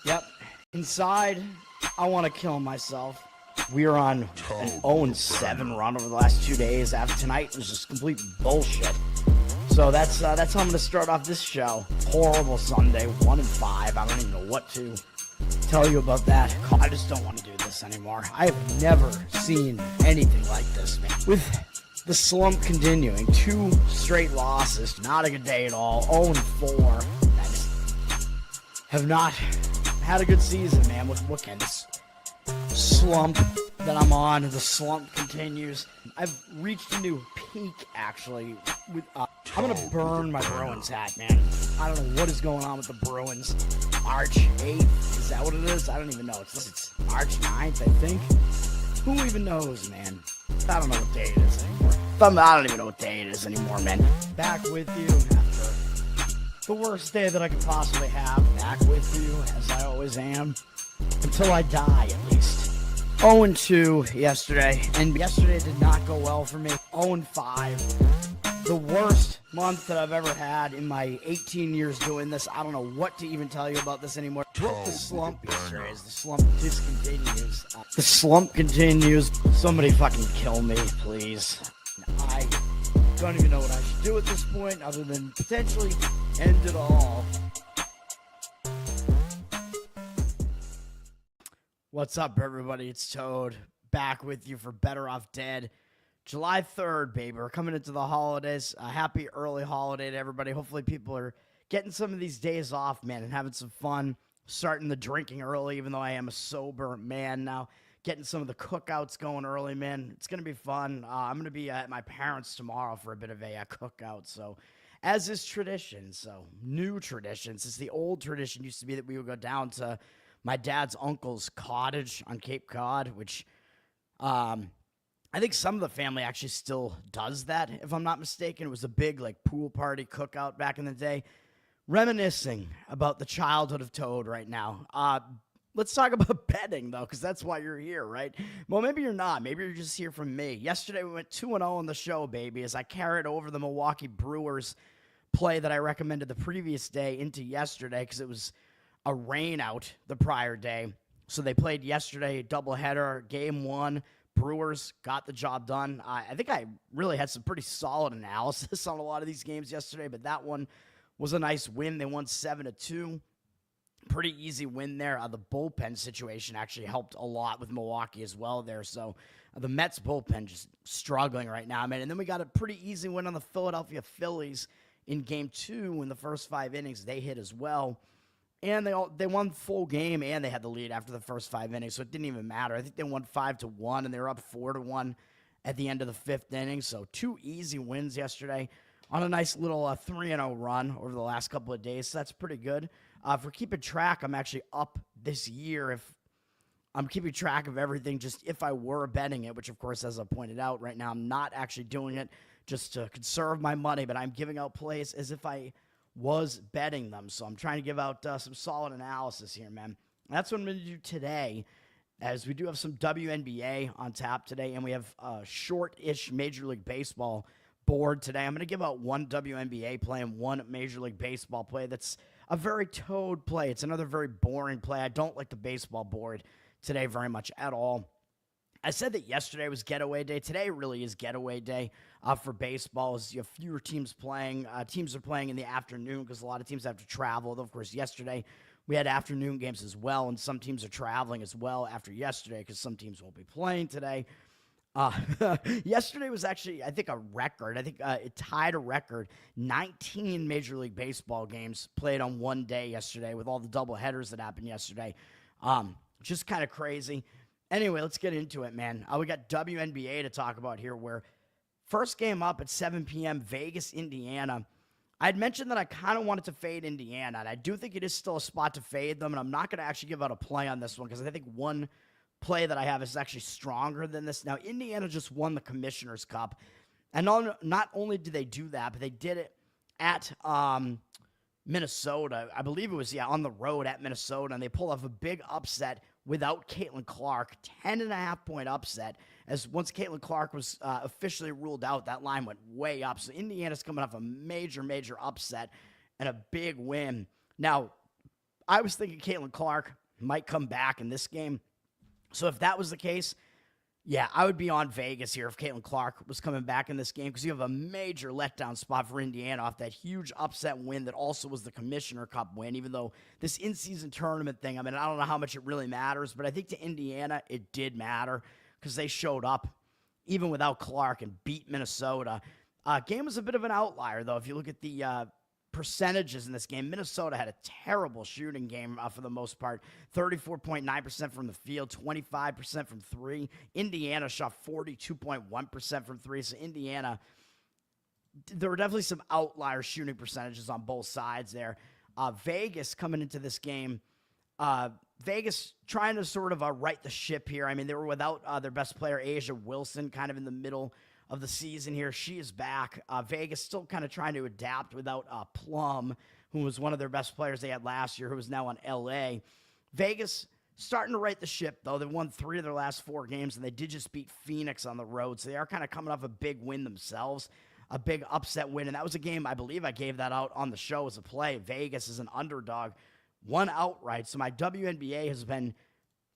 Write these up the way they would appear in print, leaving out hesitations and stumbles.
Yep. Inside, I want to kill myself. We are on an 0-7 run over the last 2 days. After tonight was just complete bullshit. So that's how I'm going to start off this show. Horrible Sunday, 1-5. I don't even know what to tell you about that. I just don't want to do this anymore. I have never seen anything like this, man. With the slump continuing, 2 straight losses, not a good day at all. 0-4. I just have not had a good season, man. What kind of slump that I'm on? The slump continues. I've reached a new peak, actually. With I'm going to burn my Bruins hat, man. I don't know what is going on with the Bruins. March 8th, is that what it is? I don't even know. It's March 9th, I think. Who even knows, man? I don't know what day it is anymore. I don't even know what day it is anymore, man. Back with you after the worst day that I could possibly have. Back with you, as I always am. Until I die, at least. 0-2 yesterday, and yesterday did not go well for me. 0-5. The worst month that I've ever had in my 18 years doing this. I don't know what to even tell you about this anymore. Broke the slump yesterday as the slump discontinues. The slump continues. Somebody fucking kill me, please. I don't even know what I should do at this point other than potentially end it all. What's up, everybody? It's Toad, back with you for Bettor Off Dead. July 3rd, baby. We're coming into the holidays. A happy early holiday to everybody. Hopefully people are getting some of these days off, man, and having some fun. Starting the drinking early, even though I am a sober man now. Getting some of the cookouts going early, man. It's going to be fun. I'm going to be at my parents' tomorrow for a bit of a cookout. So, as is tradition. So, new traditions. It's the old tradition used to be that we would go down to my dad's uncle's cottage on Cape Cod, which I think some of the family actually still does that, if I'm not mistaken. It was a big like pool party cookout back in the day. Reminiscing about the childhood of Toad right now. Let's talk about betting, though, because that's why you're here, right? Well, maybe you're not. Maybe you're just here from me. Yesterday, we went 2-0 on the show, baby, as I carried over the Milwaukee Brewers play that I recommended the previous day into yesterday because it was a rain out the prior day. So they played yesterday, doubleheader, game 1. Brewers got the job done. I think I really had some pretty solid analysis on a lot of these games yesterday, but that one was a nice win. They won 7-2. Pretty easy win there. The bullpen situation actually helped a lot with Milwaukee as well there. So the Mets bullpen just struggling right now, man. And then we got a pretty easy win on the Philadelphia Phillies in game 2 in the first 5 innings. They hit as well. And they won full game, and they had the lead after the first 5 innings, so it didn't even matter. I think they won 5-1, and they were up 4-1 at the end of the 5th inning. So 2 easy wins yesterday on a nice little 3-0 run over the last couple of days. So that's pretty good. For keeping track, I'm actually up this year. If I'm keeping track of everything, just if I were betting it, which of course, as I pointed out, right now I'm not actually doing it just to conserve my money, but I'm giving out plays as if I was betting them. So I'm trying to give out some solid analysis here, man. That's what I'm going to do today, as we do have some WNBA on tap today, and we have a short-ish Major League Baseball board today. I'm going to give out 1 WNBA play and 1 Major League Baseball play. That's a very Toad play. It's another very boring play. I don't like the baseball board today very much at all. I said that yesterday was getaway day. Today really is getaway day for baseball. As you have fewer teams playing. Teams are playing in the afternoon because a lot of teams have to travel. Though, of course, yesterday we had afternoon games as well, and some teams are traveling as well after yesterday because some teams won't be playing today. Yesterday was actually, I think, a record. I think it tied a record. 19 Major League Baseball games played on one day yesterday with all the doubleheaders that happened yesterday. Just kind of crazy. Anyway, let's get into it, man. We got WNBA to talk about here, where first game up at 7 p.m., Vegas, Indiana. I'd mentioned that I kind of wanted to fade Indiana, and I do think it is still a spot to fade them, and I'm not going to actually give out a play on this one because I think one play that I have is actually stronger than this. Now, Indiana just won the Commissioner's Cup, and not only did they do that, but they did it at Minnesota. I believe it was, on the road at Minnesota, and they pulled off a big upset without Caitlin Clark, 10.5-point upset, as once Caitlin Clark was officially ruled out, that line went way up. So Indiana's coming off a major, major upset and a big win. Now, I was thinking Caitlin Clark might come back in this game. So if that was the case, yeah, I would be on Vegas here if Caitlin Clark was coming back in this game, because you have a major letdown spot for Indiana off that huge upset win that also was the Commissioner Cup win, even though this in-season tournament thing, I mean, I don't know how much it really matters, but I think to Indiana it did matter because they showed up even without Clark and beat Minnesota. Game was a bit of an outlier, though. If you look at the percentages in this game, Minnesota had a terrible shooting game for the most part. 34.9% from the field, 25% from three. Indiana shot 42.1% from three. So Indiana, there were definitely some outlier shooting percentages on both sides there. Vegas coming into this game, Vegas trying to sort of right the ship here. I mean, they were without their best player, Asia Wilson, kind of in the middle of the season here. She is back. Vegas still kind of trying to adapt without Plum, who was one of their best players they had last year, who is now on LA. Vegas starting to right the ship, though. They won 3 of their last 4 games, and they did just beat Phoenix on the road, so they are kind of coming off a big win themselves, a big upset win, and that was a game, I believe I gave that out on the show as a play. Vegas is an underdog, won outright, so my WNBA has been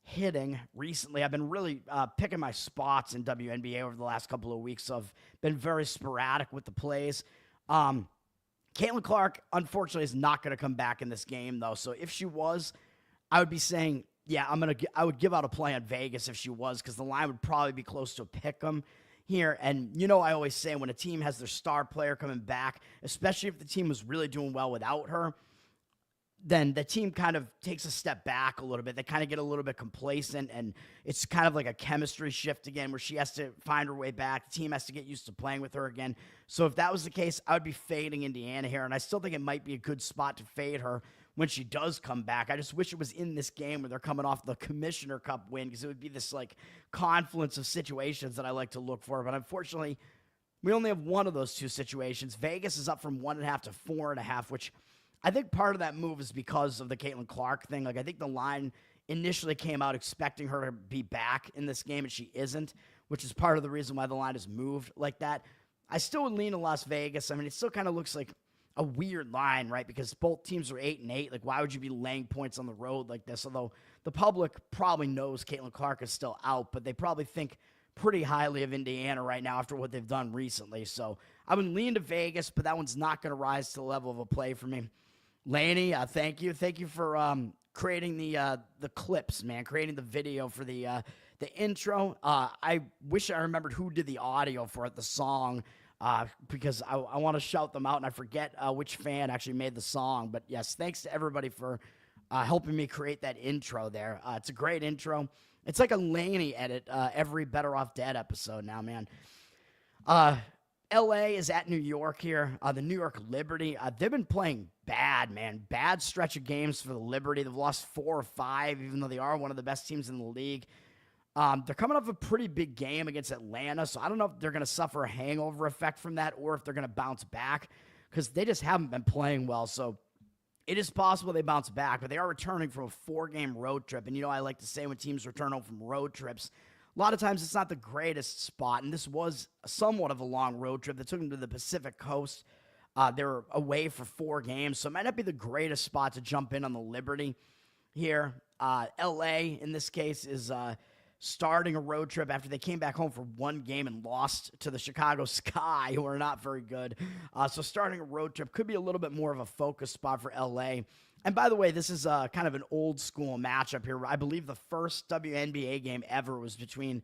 hitting recently. I've been really picking my spots in WNBA over the last couple of weeks, so I've been very sporadic with the plays. Caitlin Clark, unfortunately, is not going to come back in this game, though, so if she was, I would be saying, yeah, I would give out a play on Vegas if she was, because the line would probably be close to a pick 'em here. And you know, I always say when a team has their star player coming back, especially if the team was really doing well without her, then the team kind of takes a step back a little bit. They kind of get a little bit complacent, and it's kind of like a chemistry shift again where she has to find her way back. The team has to get used to playing with her again. So if that was the case, I would be fading Indiana here, and I still think it might be a good spot to fade her when she does come back. I just wish it was in this game where they're coming off the Commissioner Cup win, because it would be this like confluence of situations that I like to look for. But unfortunately, we only have one of those two situations. Vegas is up from 1.5 to 4.5, which I think part of that move is because of the Caitlin Clark thing. Like, I think the line initially came out expecting her to be back in this game, and she isn't, which is part of the reason why the line has moved like that. I still would lean to Las Vegas. I mean, it still kind of looks like a weird line, right? Because both teams are 8-8. Like, why would you be laying points on the road like this? Although the public probably knows Caitlin Clark is still out, but they probably think pretty highly of Indiana right now after what they've done recently. So I would lean to Vegas, but that one's not going to rise to the level of a play for me. Laney, thank you. Thank you for creating the clips, man, creating the video for the intro. I wish I remembered who did the audio for it, the song, because I want to shout them out, and I forget which fan actually made the song. But, yes, thanks to everybody for helping me create that intro there. It's a great intro. It's like a Laney edit every Bettor Off Dead episode now, man. LA is at New York here. The New York Liberty, they've been playing bad, man. Bad stretch of games for the Liberty. They've lost 4 or 5, even though they are one of the best teams in the league. They're coming off a pretty big game against Atlanta, so I don't know if they're going to suffer a hangover effect from that or if they're going to bounce back, because they just haven't been playing well. So it is possible they bounce back, but they are returning from a 4-game road trip. And you know, I like to say when teams return home from road trips, a lot of times it's not the greatest spot, and this was somewhat of a long road trip that took them to the Pacific Coast. They were away for 4 games, so it might not be the greatest spot to jump in on the Liberty here. L.A., in this case, is starting a road trip after they came back home for 1 game and lost to the Chicago Sky, who are not very good. So starting a road trip could be a little bit more of a focus spot for L.A., and by the way, this is kind of an old-school matchup here. I believe the first WNBA game ever was between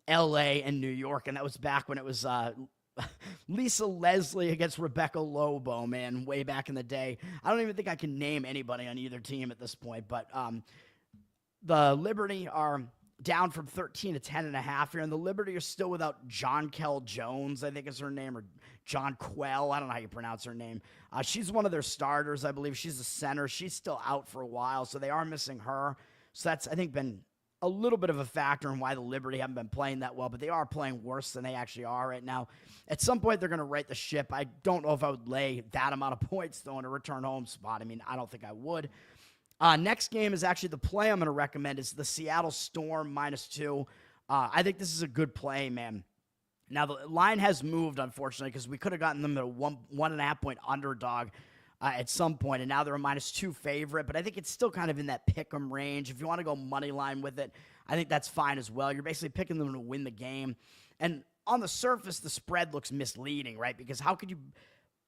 L.A. and New York, and that was back when it was Lisa Leslie against Rebecca Lobo, man, way back in the day. I don't even think I can name anybody on either team at this point, but the Liberty are down from 13 to 10.5 here, and the Liberty are still without Jonquel Jones, I think is her name, or John Quell. I don't know how you pronounce her name. She's one of their starters, I believe. She's a center. She's still out for a while, so they are missing her. So that's, I think, been a little bit of a factor in why the Liberty haven't been playing that well, but they are playing worse than they actually are right now. At some point, they're going to right the ship. I don't know if I would lay that amount of points, though, in a return home spot. I mean, I don't think I would. Next game is actually the play I'm going to recommend is the Seattle Storm -2. I think this is a good play, man. Now, the line has moved, unfortunately, because we could have gotten them at a 1.5 point underdog at some point, and now they're a -2 favorite, but I think it's still kind of in that pick 'em range. If you want to go money line with it, I think that's fine as well. You're basically picking them to win the game. And on the surface, the spread looks misleading, right? Because how could you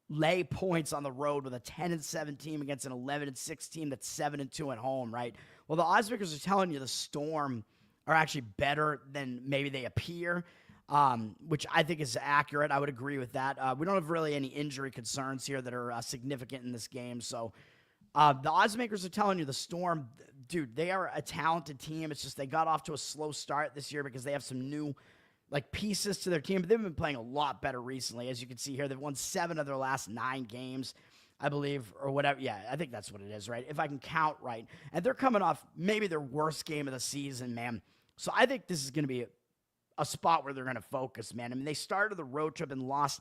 lay points on the road with a 10-7 team against an 11-6 team that's 7-2 at home, right? Well, the odds makers are telling you the Storm are actually better than maybe they appear, which I think is accurate. I would agree with that. We don't have really any injury concerns here that are significant in this game. So the odds makers are telling you the Storm, dude, they are a talented team. It's just they got off to a slow start this year because they have some new pieces to their team, but they've been playing a lot better recently. As you can see here, they've won 7 of their last 9 games, I believe, or whatever. Yeah, I think that's what it is, right? If I can count right. And they're coming off maybe their worst game of the season, man. So I think this is going to be a spot where they're going to focus, man. I mean, they started the road trip and lost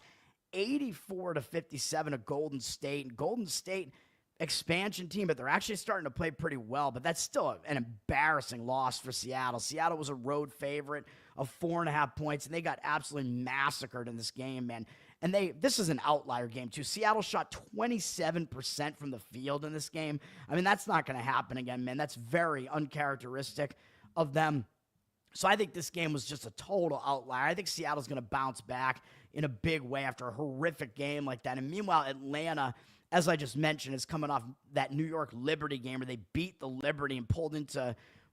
84-57 to Golden State. And Golden State, expansion team, but they're actually starting to play pretty well. But that's still an embarrassing loss for Seattle. Seattle was a road favorite of 4.5 points, and they got absolutely massacred in this game, man. And this is an outlier game, too. Seattle shot 27% from the field in this game. I mean, that's not going to happen again, man. That's very uncharacteristic of them. So I think this game was just a total outlier. I think Seattle's going to bounce back in a big way after a horrific game like that. And meanwhile, Atlanta, as I just mentioned, is coming off that New York Liberty game where they beat the Liberty and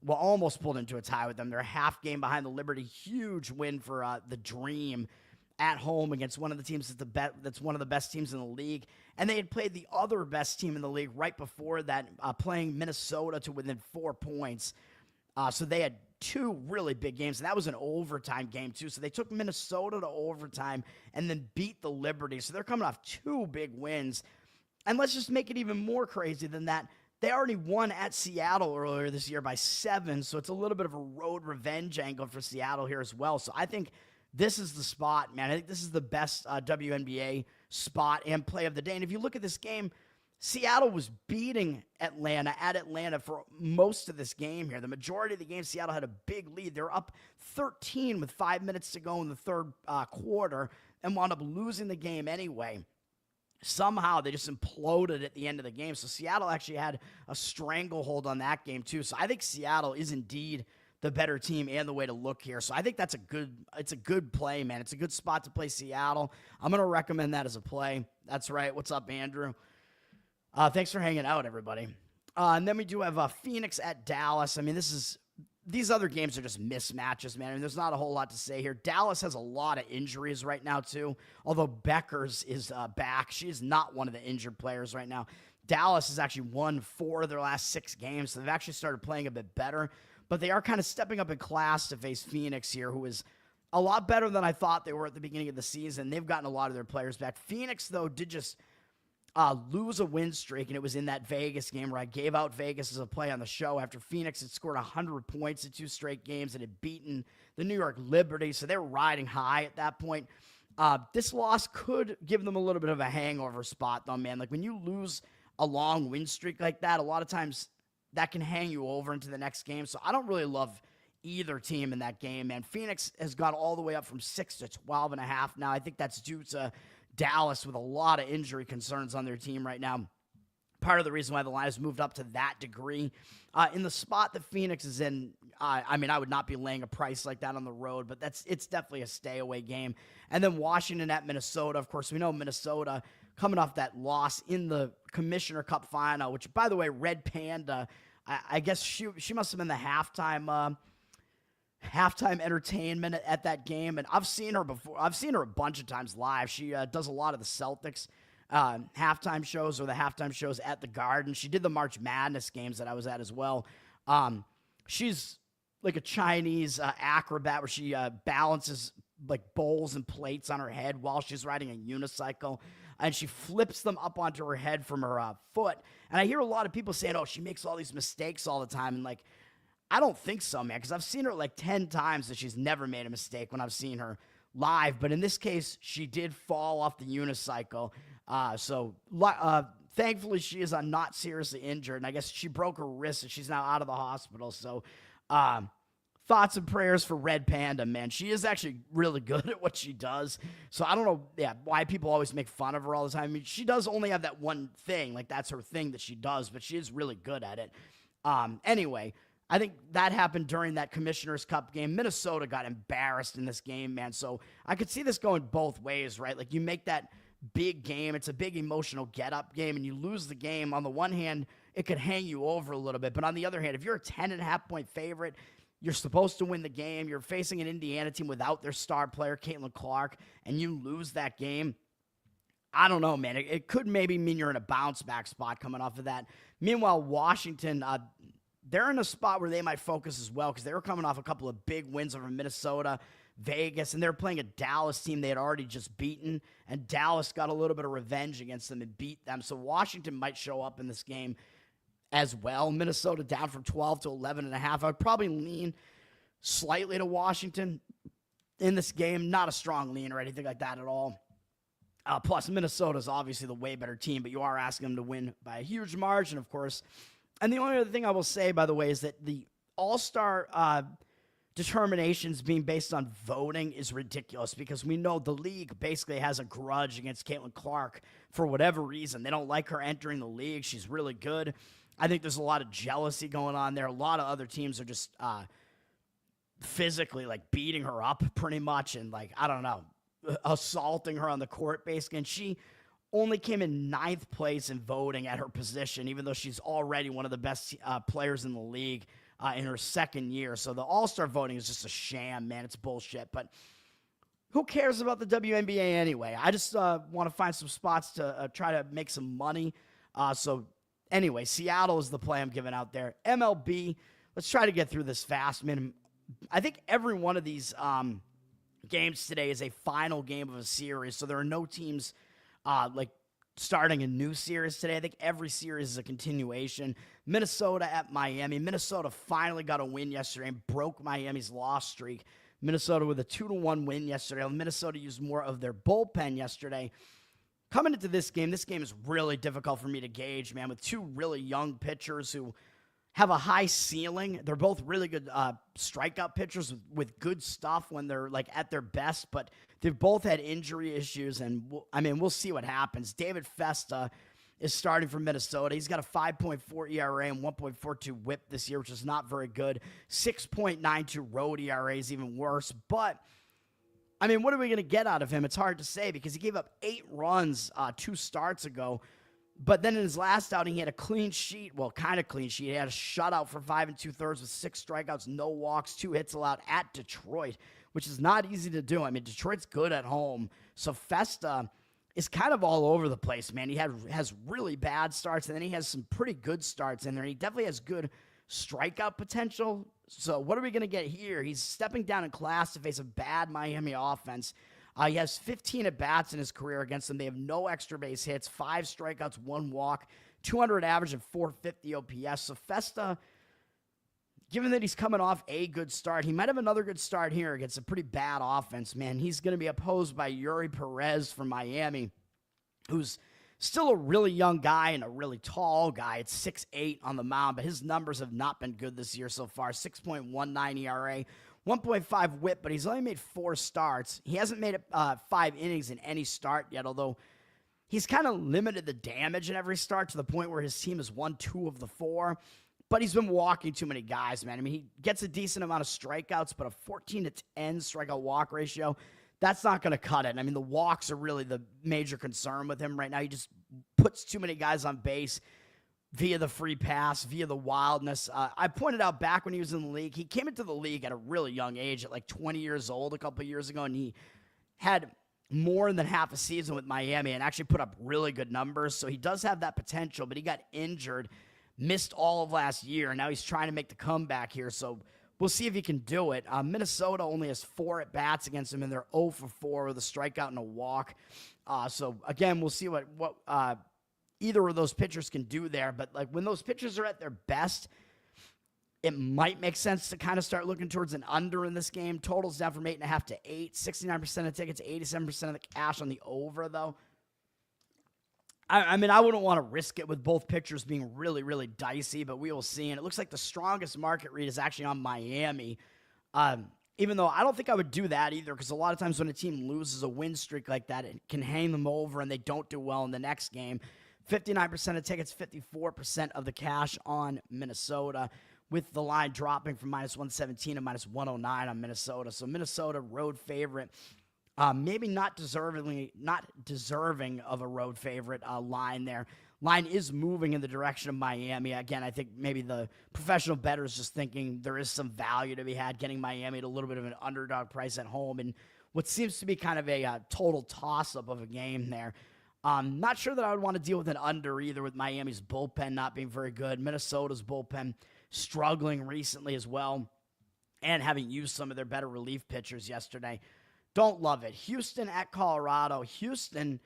almost pulled into a tie with them. They're a half game behind the Liberty. Huge win for the Dream at home against one of the teams that's one of the best teams in the league. And they had played the other best team in the league right before that, playing Minnesota to within 4 points. So they had 2 really big games, and that was an overtime game, too. So they took Minnesota to overtime and then beat the Liberty. So they're coming off 2 big wins. And let's just make it even more crazy than that. They already won at Seattle earlier this year by 7, so it's a little bit of a road revenge angle for Seattle here as well. So I think this is the spot, man. I think this is the best WNBA spot and play of the day. And if you look at this game, Seattle was beating Atlanta at Atlanta for most of this game here. The majority of the game, Seattle had a big lead. They're up 13 with 5 minutes to go in the third quarter and wound up losing the game anyway. Somehow they just imploded at the end of the game. So Seattle actually had a stranglehold on that game too. So I think Seattle is indeed the better team and the way to look here. So I think it's a good play, man. It's a good spot to play Seattle. I'm going to recommend that as a play. That's right. What's up, Andrew? Thanks for hanging out, everybody. And then we do have Phoenix at Dallas. I mean, these other games are just mismatches, man. I mean, there's not a whole lot to say here. Dallas has a lot of injuries right now, too. Although Beckers is back. She is not one of the injured players right now. Dallas has actually won 4 of their last 6 games, so they've actually started playing a bit better. But they are kind of stepping up in class to face Phoenix here, who is a lot better than I thought they were at the beginning of the season. They've gotten a lot of their players back. Phoenix, though, did just lose a win streak, and it was in that Vegas game where I gave out Vegas as a play on the show after Phoenix had scored 100 points in 2 straight games and had beaten the New York Liberty, so they were riding high at that point. This loss could give them a little bit of a hangover spot, though, man. Like, when you lose a long win streak like that, a lot of times that can hang you over into the next game, so I don't really love either team in that game, man. Phoenix has got all the way up from 6 to 12.5 now. I think that's due to Dallas with a lot of injury concerns on their team right now. Part of the reason why the line has moved up to that degree. In the spot that Phoenix is in, I mean, I would not be laying a price like that on the road, but it's definitely a stay-away game. And then Washington at Minnesota. Of course, we know Minnesota coming off that loss in the Commissioner Cup final, which, by the way, Red Panda, I guess she must have been the halftime entertainment at that game, and I've seen her before. I've seen her a bunch of times live. She does a lot of the Celtics halftime shows or the halftime shows at the Garden. She did the March Madness games that I was at as well. She's like a Chinese acrobat where she balances like bowls and plates on her head while she's riding a unicycle, and she flips them up onto her head from her foot. And I hear a lot of people saying, oh, she makes all these mistakes all the time, and like, I don't think so, man, because I've seen her like 10 times and she's never made a mistake when I've seen her live. But in this case, she did fall off the unicycle. Thankfully, she is not seriously injured. And I guess she broke her wrist and she's now out of the hospital. So thoughts and prayers for Red Panda, man. She is actually really good at what she does. So I don't know why people always make fun of her all the time. I mean, she does only have that one thing. Like, that's her thing that she does, but she is really good at it. Anyway, I think that happened during that Commissioner's Cup game. Minnesota got embarrassed in this game, man. So I could see this going both ways, right? Like, you make that big game. It's a big emotional get-up game, and you lose the game. On the one hand, it could hang you over a little bit. But on the other hand, if you're a 10.5-point favorite, you're supposed to win the game. You're facing an Indiana team without their star player, Caitlin Clark, and you lose that game. I don't know, man. It could maybe mean you're in a bounce-back spot coming off of that. Meanwhile, Washington, they're in a spot where they might focus as well because they were coming off a couple of big wins over Minnesota, Vegas, and they're playing a Dallas team they had already just beaten, and Dallas got a little bit of revenge against them and beat them. So Washington might show up in this game as well. Minnesota down from 12 to 11.5. I would probably lean slightly to Washington in this game. Not a strong lean or anything like that at all. Plus, Minnesota's obviously the way better team, but you are asking them to win by a huge margin, of course. And the only other thing I will say, by the way, is that the All-Star determinations being based on voting is ridiculous because we know the league basically has a grudge against Caitlin Clark for whatever reason. They don't like her entering the league. She's really good. I think there's a lot of jealousy going on there. A lot of other teams are just physically, like, beating her up pretty much and, like, I don't know, assaulting her on the court, basically. And she only came in 9th place in voting at her position, even though she's already one of the best players in the league in her second year. So the All-Star voting is just a sham, man. It's bullshit. But who cares about the WNBA anyway? I just want to find some spots to try to make some money. So anyway, Seattle is the play I'm giving out there. MLB, let's try to get through this fast, man. I think every one of these games today is a final game of a series, so there are no teams like starting a new series today. I think every series is a continuation. Minnesota at Miami. Minnesota finally got a win yesterday and broke Miami's loss streak. Minnesota with a 2-1 win yesterday. Minnesota used more of their bullpen yesterday. Coming into this game is really difficult for me to gauge, man, with two really young pitchers who have a high ceiling. They're both really good strikeout pitchers with good stuff when they're, like, at their best, but they've both had injury issues, and we'll see what happens. David Festa is starting for Minnesota. He's got a 5.4 ERA and 1.42 whip this year, which is not very good. 6.92 road ERA is even worse, but what are we going to get out of him? It's hard to say because he gave up 8 runs 2 starts ago. But then in his last outing, he had a clean sheet. Well, kind of clean sheet. He had a shutout for 5 2/3 with 6 strikeouts, no walks, 2 hits allowed at Detroit, which is not easy to do. Detroit's good at home. So Festa is kind of all over the place, man. He has really bad starts, and then he has some pretty good starts in there. He definitely has good strikeout potential. So what are we going to get here? He's stepping down in class to face a bad Miami offense. He has 15 at-bats in his career against them. They have no extra base hits, 5 strikeouts, 1 walk, 200 average, and 450 OPS. So Festa, given that he's coming off a good start, he might have another good start here against a pretty bad offense, man. He's going to be opposed by Yuri Perez from Miami, who's still a really young guy and a really tall guy. It's 6'8" on the mound, but his numbers have not been good this year so far. 6.19 ERA. 1.5 whip, but he's only made 4 starts. He hasn't made 5 innings in any start yet, although he's kind of limited the damage in every start to the point where his team has won 2 of the 4. But he's been walking too many guys, man. He gets a decent amount of strikeouts, but a 14-10 strikeout walk ratio, that's not going to cut it. The walks are really the major concern with him right now. He just puts too many guys on base via the free pass, via the wildness. I pointed out back when he was in the league, he came into the league at a really young age, at like 20 years old a couple of years ago, and he had more than half a season with Miami and actually put up really good numbers. So he does have that potential, but he got injured, missed all of last year, and now he's trying to make the comeback here. So we'll see if he can do it. Minnesota only has 4 at-bats against him, and they're 0 for 4 with a strikeout and a walk. So again, we'll see what either of those pitchers can do there. But like when those pitchers are at their best, it might make sense to kind of start looking towards an under in this game. Totals down from 8.5 to 8. 69% of tickets, 87% of the cash on the over, though. I wouldn't want to risk it with both pitchers being really, really dicey, but we will see. And it looks like the strongest market read is actually on Miami. Even though I don't think I would do that either, because a lot of times when a team loses a win streak like that, it can hang them over and they don't do well in the next game. 59% of tickets, 54% of the cash on Minnesota, with the line dropping from -117 to -109 on Minnesota. So Minnesota, road favorite. Maybe not deserving of a road favorite line there. Line is moving in the direction of Miami. Again, I think maybe the professional bettor is just thinking there is some value to be had getting Miami at a little bit of an underdog price at home, and what seems to be kind of a total toss-up of a game there. Not sure that I would want to deal with an under either, with Miami's bullpen not being very good. Minnesota's bullpen struggling recently as well, and having used some of their better relief pitchers yesterday. Don't love it. Houston at Colorado. Houston,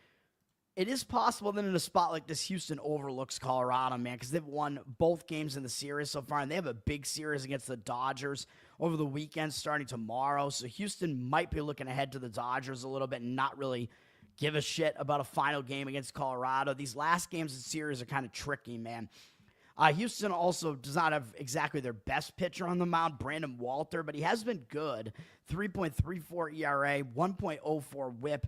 it is possible that in a spot like this, Houston overlooks Colorado, man, because they've won both games in the series so far, and they have a big series against the Dodgers over the weekend starting tomorrow. So Houston might be looking ahead to the Dodgers a little bit and not really give a shit about a final game against Colorado. These last games of the series are kind of tricky, man. Houston also does not have exactly their best pitcher on the mound, Brandon Walter, but he has been good. 3.34 ERA, 1.04 whip.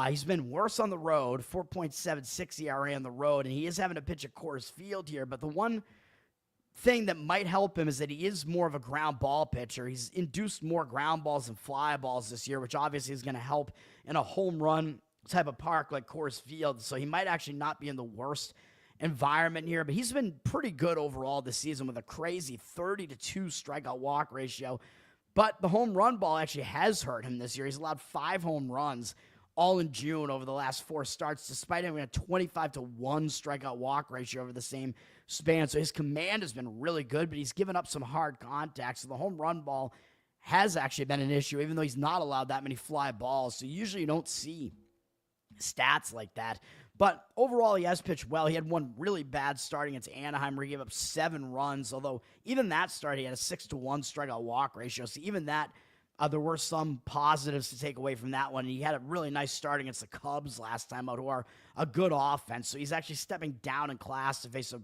He's been worse on the road, 4.76 ERA on the road, and he is having to pitch at Coors Field here. But the one thing that might help him is that he is more of a ground ball pitcher. He's induced more ground balls and fly balls this year, which obviously is going to help in a home run type of park like Coors Field. So he might actually not be in the worst environment here, but he's been pretty good overall this season with a crazy 30-2 strikeout walk ratio. But the home run ball actually has hurt him this year. He's allowed 5 home runs all in June over the last 4 starts, despite having a 25-1 strikeout walk ratio over the same span. So his command has been really good, but he's given up some hard contact. So the home run ball has actually been an issue, even though he's not allowed that many fly balls. So usually you don't see stats like that. But overall, he has pitched well. He had one really bad start against Anaheim where he gave up 7 runs, although even that start, he had a 6-1 strikeout walk ratio. So even that, there were some positives to take away from that one. And he had a really nice start against the Cubs last time out, who are a good offense. So he's actually stepping down in class to face a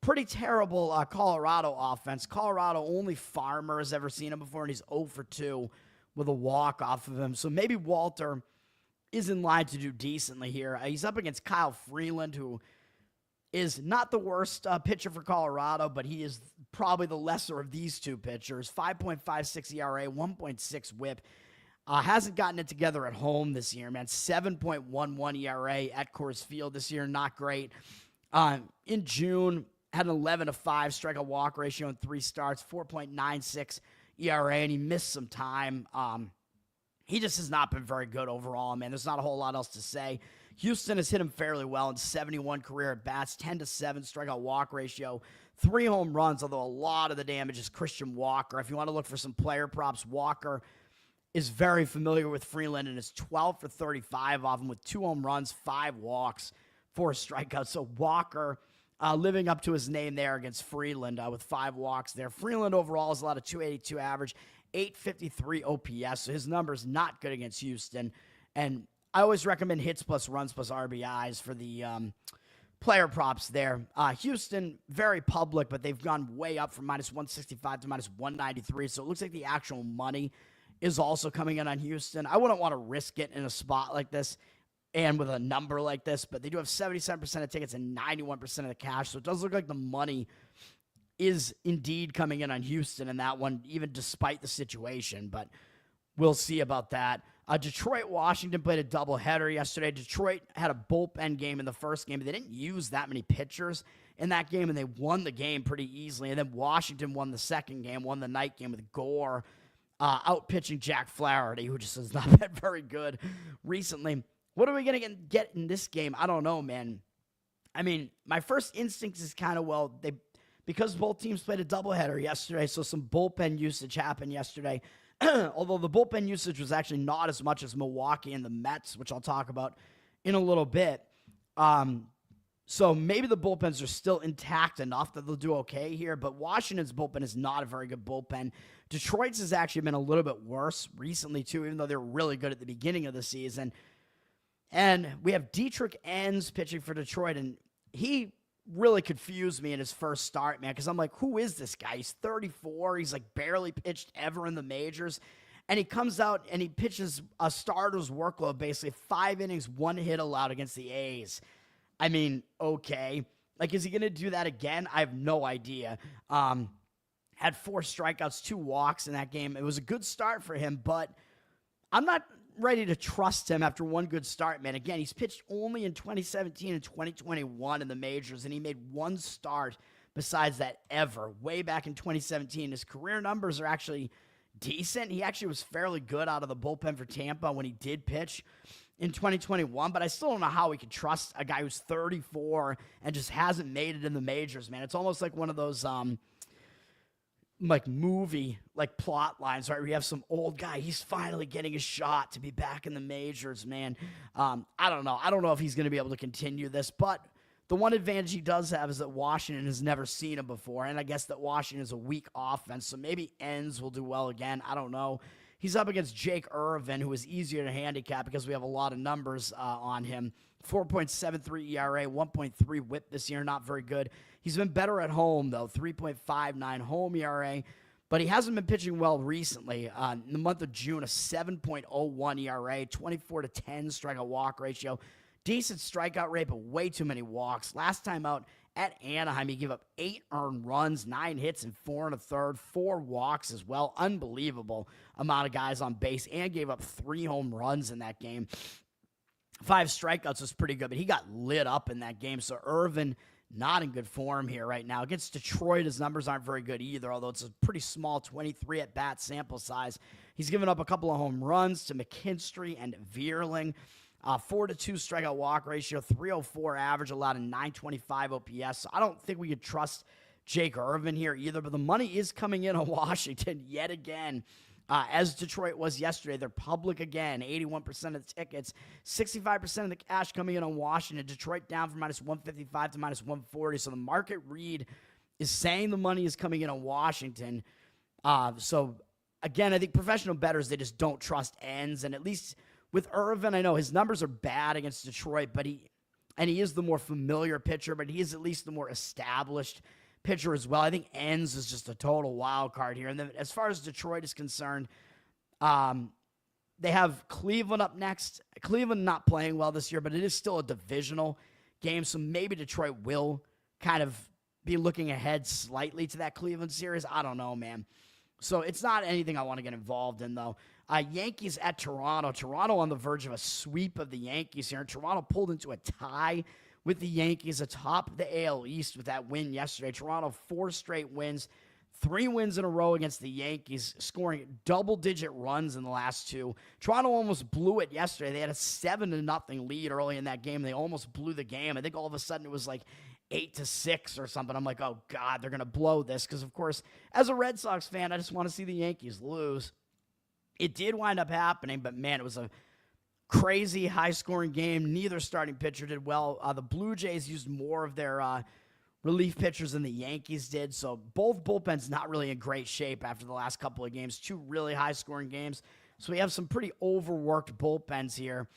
pretty terrible Colorado offense. Colorado, only Farmer has ever seen him before, and he's 0-2 with a walk off of him. So maybe Walter is in line to do decently here. He's up against Kyle Freeland, who is not the worst pitcher for Colorado, but he is probably the lesser of these two pitchers. 5.56 ERA, 1.6 whip. Hasn't gotten it together at home this year, man. 7.11 ERA at Coors Field this year, not great. In June, had an 11-5 strikeout walk ratio in 3 starts, 4.96 ERA, and he missed some time. He just has not been very good overall, man. There's not a whole lot else to say. Houston has hit him fairly well in 71 career at-bats, 10-7 strikeout walk ratio, 3 home runs, although a lot of the damage is Christian Walker. If you want to look for some player props, Walker is very familiar with Freeland and is 12-for-35 off him with 2 home runs, 5 walks, 4 strikeouts. So Walker living up to his name there against Freeland with 5 walks there. Freeland overall is allowed a 282 average, 853 OPS, so his number's not good against Houston. And I always recommend hits plus runs plus RBIs for the player props there. Houston, very public, but they've gone way up from -165 to -193, so it looks like the actual money is also coming in on Houston. I wouldn't want to risk it in a spot like this and with a number like this, but they do have 77% of tickets and 91% of the cash, so it does look like the money is indeed coming in on Houston in that one, even despite the situation, but we'll see about that. Detroit-Washington played a doubleheader yesterday. Detroit had a bullpen game in the first game, but they didn't use that many pitchers in that game, and they won the game pretty easily. And then Washington won the second game, won the night game with Gore out-pitching Jack Flaherty, who just has not been very good recently. What are we going to get in this game? I don't know, man. I mean, my first instinct is kind of, because both teams played a doubleheader yesterday, so some bullpen usage happened yesterday. Although the bullpen usage was actually not as much as Milwaukee and the Mets, which I'll talk about in a little bit. So maybe the bullpens are still intact enough that they'll do okay here, but Washington's bullpen is not a very good bullpen. Detroit's has actually been a little bit worse recently, too, even though they were really good at the beginning of the season. And we have Dietrich Enns pitching for Detroit, and he really confused me in his first start, man, because I'm like, who is this guy? He's 34. He's like barely pitched ever in the majors. And he comes out and he pitches a starter's workload, basically 5 innings, 1 hit allowed against the A's. I mean, okay. Like, is he going to do that again? I have no idea. Had 4 strikeouts, 2 walks in that game. It was a good start for him, but I'm not ready to trust him after one good start, man. Again, he's pitched only in 2017 and 2021 in the majors, and he made 1 start besides that ever, way back in 2017. His career numbers are actually decent. He actually was fairly good out of the bullpen for Tampa when he did pitch in 2021, but I still don't know how we can trust a guy who's 34 and just hasn't made it in the majors, man. It's almost like one of those like movie like plot lines, right? We have some old guy, he's finally getting a shot to be back in the majors, man. I don't know if he's going to be able to continue this, but the one advantage he does have is that Washington has never seen him before, and I guess that Washington is a weak offense, so maybe Innings will do well again. I don't know. He's up against Jake Irvin, who is easier to handicap because we have a lot of numbers on him. 4.73 ERA, 1.3 whip this year, not very good. He's been better at home, though, 3.59 home ERA, but he hasn't been pitching well recently. In the month of June, a 7.01 ERA, 24-10 strikeout walk ratio. Decent strikeout rate, but way too many walks. Last time out at Anaheim, he gave up 8 earned runs, 9 hits, and 4 1/3, 4 walks as well. Unbelievable amount of guys on base, and gave up 3 home runs in that game. 5 strikeouts was pretty good, but he got lit up in that game. So Irvin, not in good form here right now. Against Detroit, his numbers aren't very good either, although it's a pretty small 23 at-bat sample size. He's given up a couple of home runs to McKinstry and Vierling. 4-2 strikeout walk ratio, 304 average, allowed a 925 OPS. So I don't think we could trust Jake Irvin here either, but the money is coming in on Washington yet again. As Detroit was yesterday, they're public again, 81% of the tickets, 65% of the cash coming in on Washington. Detroit down from -155 to -140. So the market read is saying the money is coming in on Washington. So again, I think professional bettors, they just don't trust ends, and at least with Irvin, I know his numbers are bad against Detroit, but he is the more familiar pitcher, but he is at least the more established pitcher as well. I think Ends is just a total wild card here. And then as far as Detroit is concerned, they have Cleveland up next. Cleveland not playing well this year, but it is still a divisional game, so maybe Detroit will kind of be looking ahead slightly to that Cleveland series. I don't know, man. So it's not anything I want to get involved in, though. Yankees at Toronto. Toronto on the verge of a sweep of the Yankees here. And Toronto pulled into a tie with the Yankees atop the AL East with that win yesterday. Toronto 4 straight wins, 3 wins in a row against the Yankees, scoring double-digit runs in the last 2. Toronto almost blew it yesterday. They had a 7-0 lead early in that game. They almost blew the game. I think all of a sudden it was like 8-6 or something. I'm like, oh, God, they're going to blow this. Because, of course, as a Red Sox fan, I just want to see the Yankees lose. It did wind up happening, but, man, it was a crazy high-scoring game. Neither starting pitcher did well. The Blue Jays used more of their relief pitchers than the Yankees did, so both bullpens not really in great shape after the last couple of games. 2 really high-scoring games, so we have some pretty overworked bullpens here.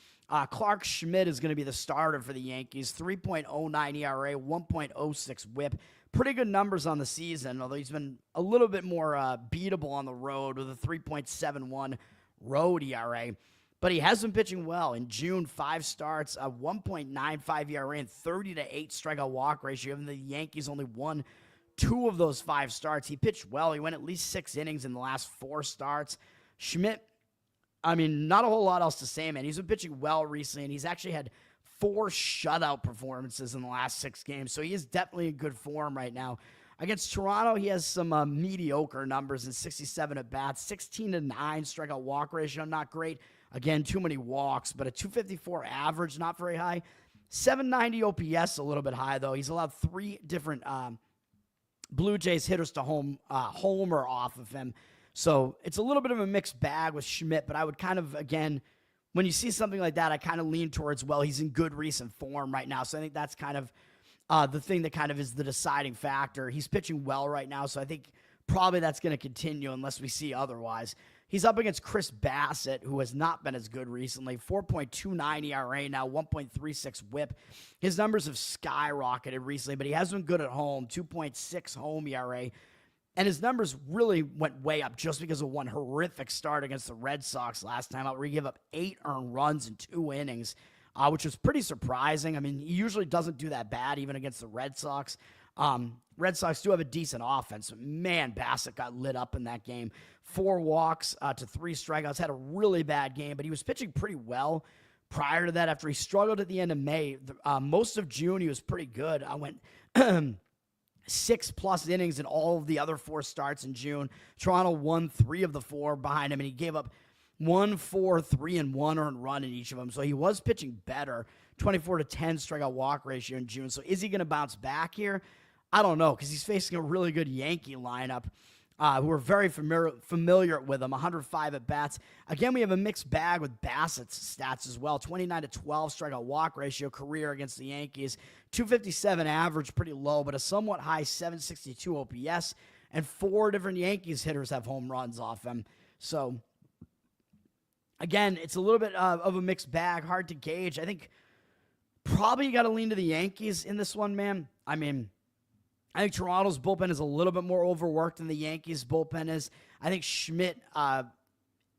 Clark Schmidt is going to be the starter for the Yankees. 3.09 ERA, 1.06 whip. Pretty good numbers on the season, although he's been a little bit more beatable on the road with a 3.71 road ERA. But he has been pitching well. In June, 5 starts, a 1.95 ERA, and 30-8 strikeout walk ratio. Even the Yankees only won 2 of those 5 starts. He pitched well. He went at least 6 innings in the last 4 starts. Schmidt, I mean, not a whole lot else to say, man. He's been pitching well recently, and he's actually had 4 shutout performances in the last 6 games. So he is definitely in good form right now. Against Toronto, he has some mediocre numbers in 67 at-bats, 16-9 strikeout walk ratio, not great. Again, too many walks, but a 254 average, not very high. 790 OPS, a little bit high, though. He's allowed 3 different Blue Jays hitters to homer off of him. So it's a little bit of a mixed bag with Schmidt, but I would kind of, again, when you see something like that, I kind of lean towards, well, he's in good recent form right now. So I think that's kind of the thing that kind of is the deciding factor. He's pitching well right now, so I think probably that's going to continue unless we see otherwise. He's up against Chris Bassett, who has not been as good recently. 4.29 ERA now, 1.36 whip. His numbers have skyrocketed recently, but he hasn't been good at home. 2.6 home ERA. And his numbers really went way up just because of one horrific start against the Red Sox last time out, where he gave up 8 earned runs in 2 innings, which was pretty surprising. I mean, he usually doesn't do that bad, even against the Red Sox. Red Sox do have a decent offense. Man, Bassett got lit up in that game. 4 walks to 3 strikeouts. Had a really bad game, but he was pitching pretty well prior to that. After he struggled at the end of May, most of June he was pretty good. I went 6+ innings in all of the other 4 starts in June. Toronto won 3 of the 4 behind him, and he gave up 1, 4, 3, and 1 earned run in each of them. So he was pitching better. 24-10 strikeout walk ratio in June. So is he going to bounce back here? I don't know, because he's facing a really good Yankee lineup who are very familiar with him. 105 at bats. Again, we have a mixed bag with Bassett's stats as well. 29-12 strikeout walk ratio career against the Yankees. 257 average, pretty low, but a somewhat high 762 OPS. And 4 different Yankees hitters have home runs off him. So, again, it's a little bit of a mixed bag. Hard to gauge. I think probably you got to lean to the Yankees in this one, man. I mean, I think Toronto's bullpen is a little bit more overworked than the Yankees' bullpen is. I think Schmidt,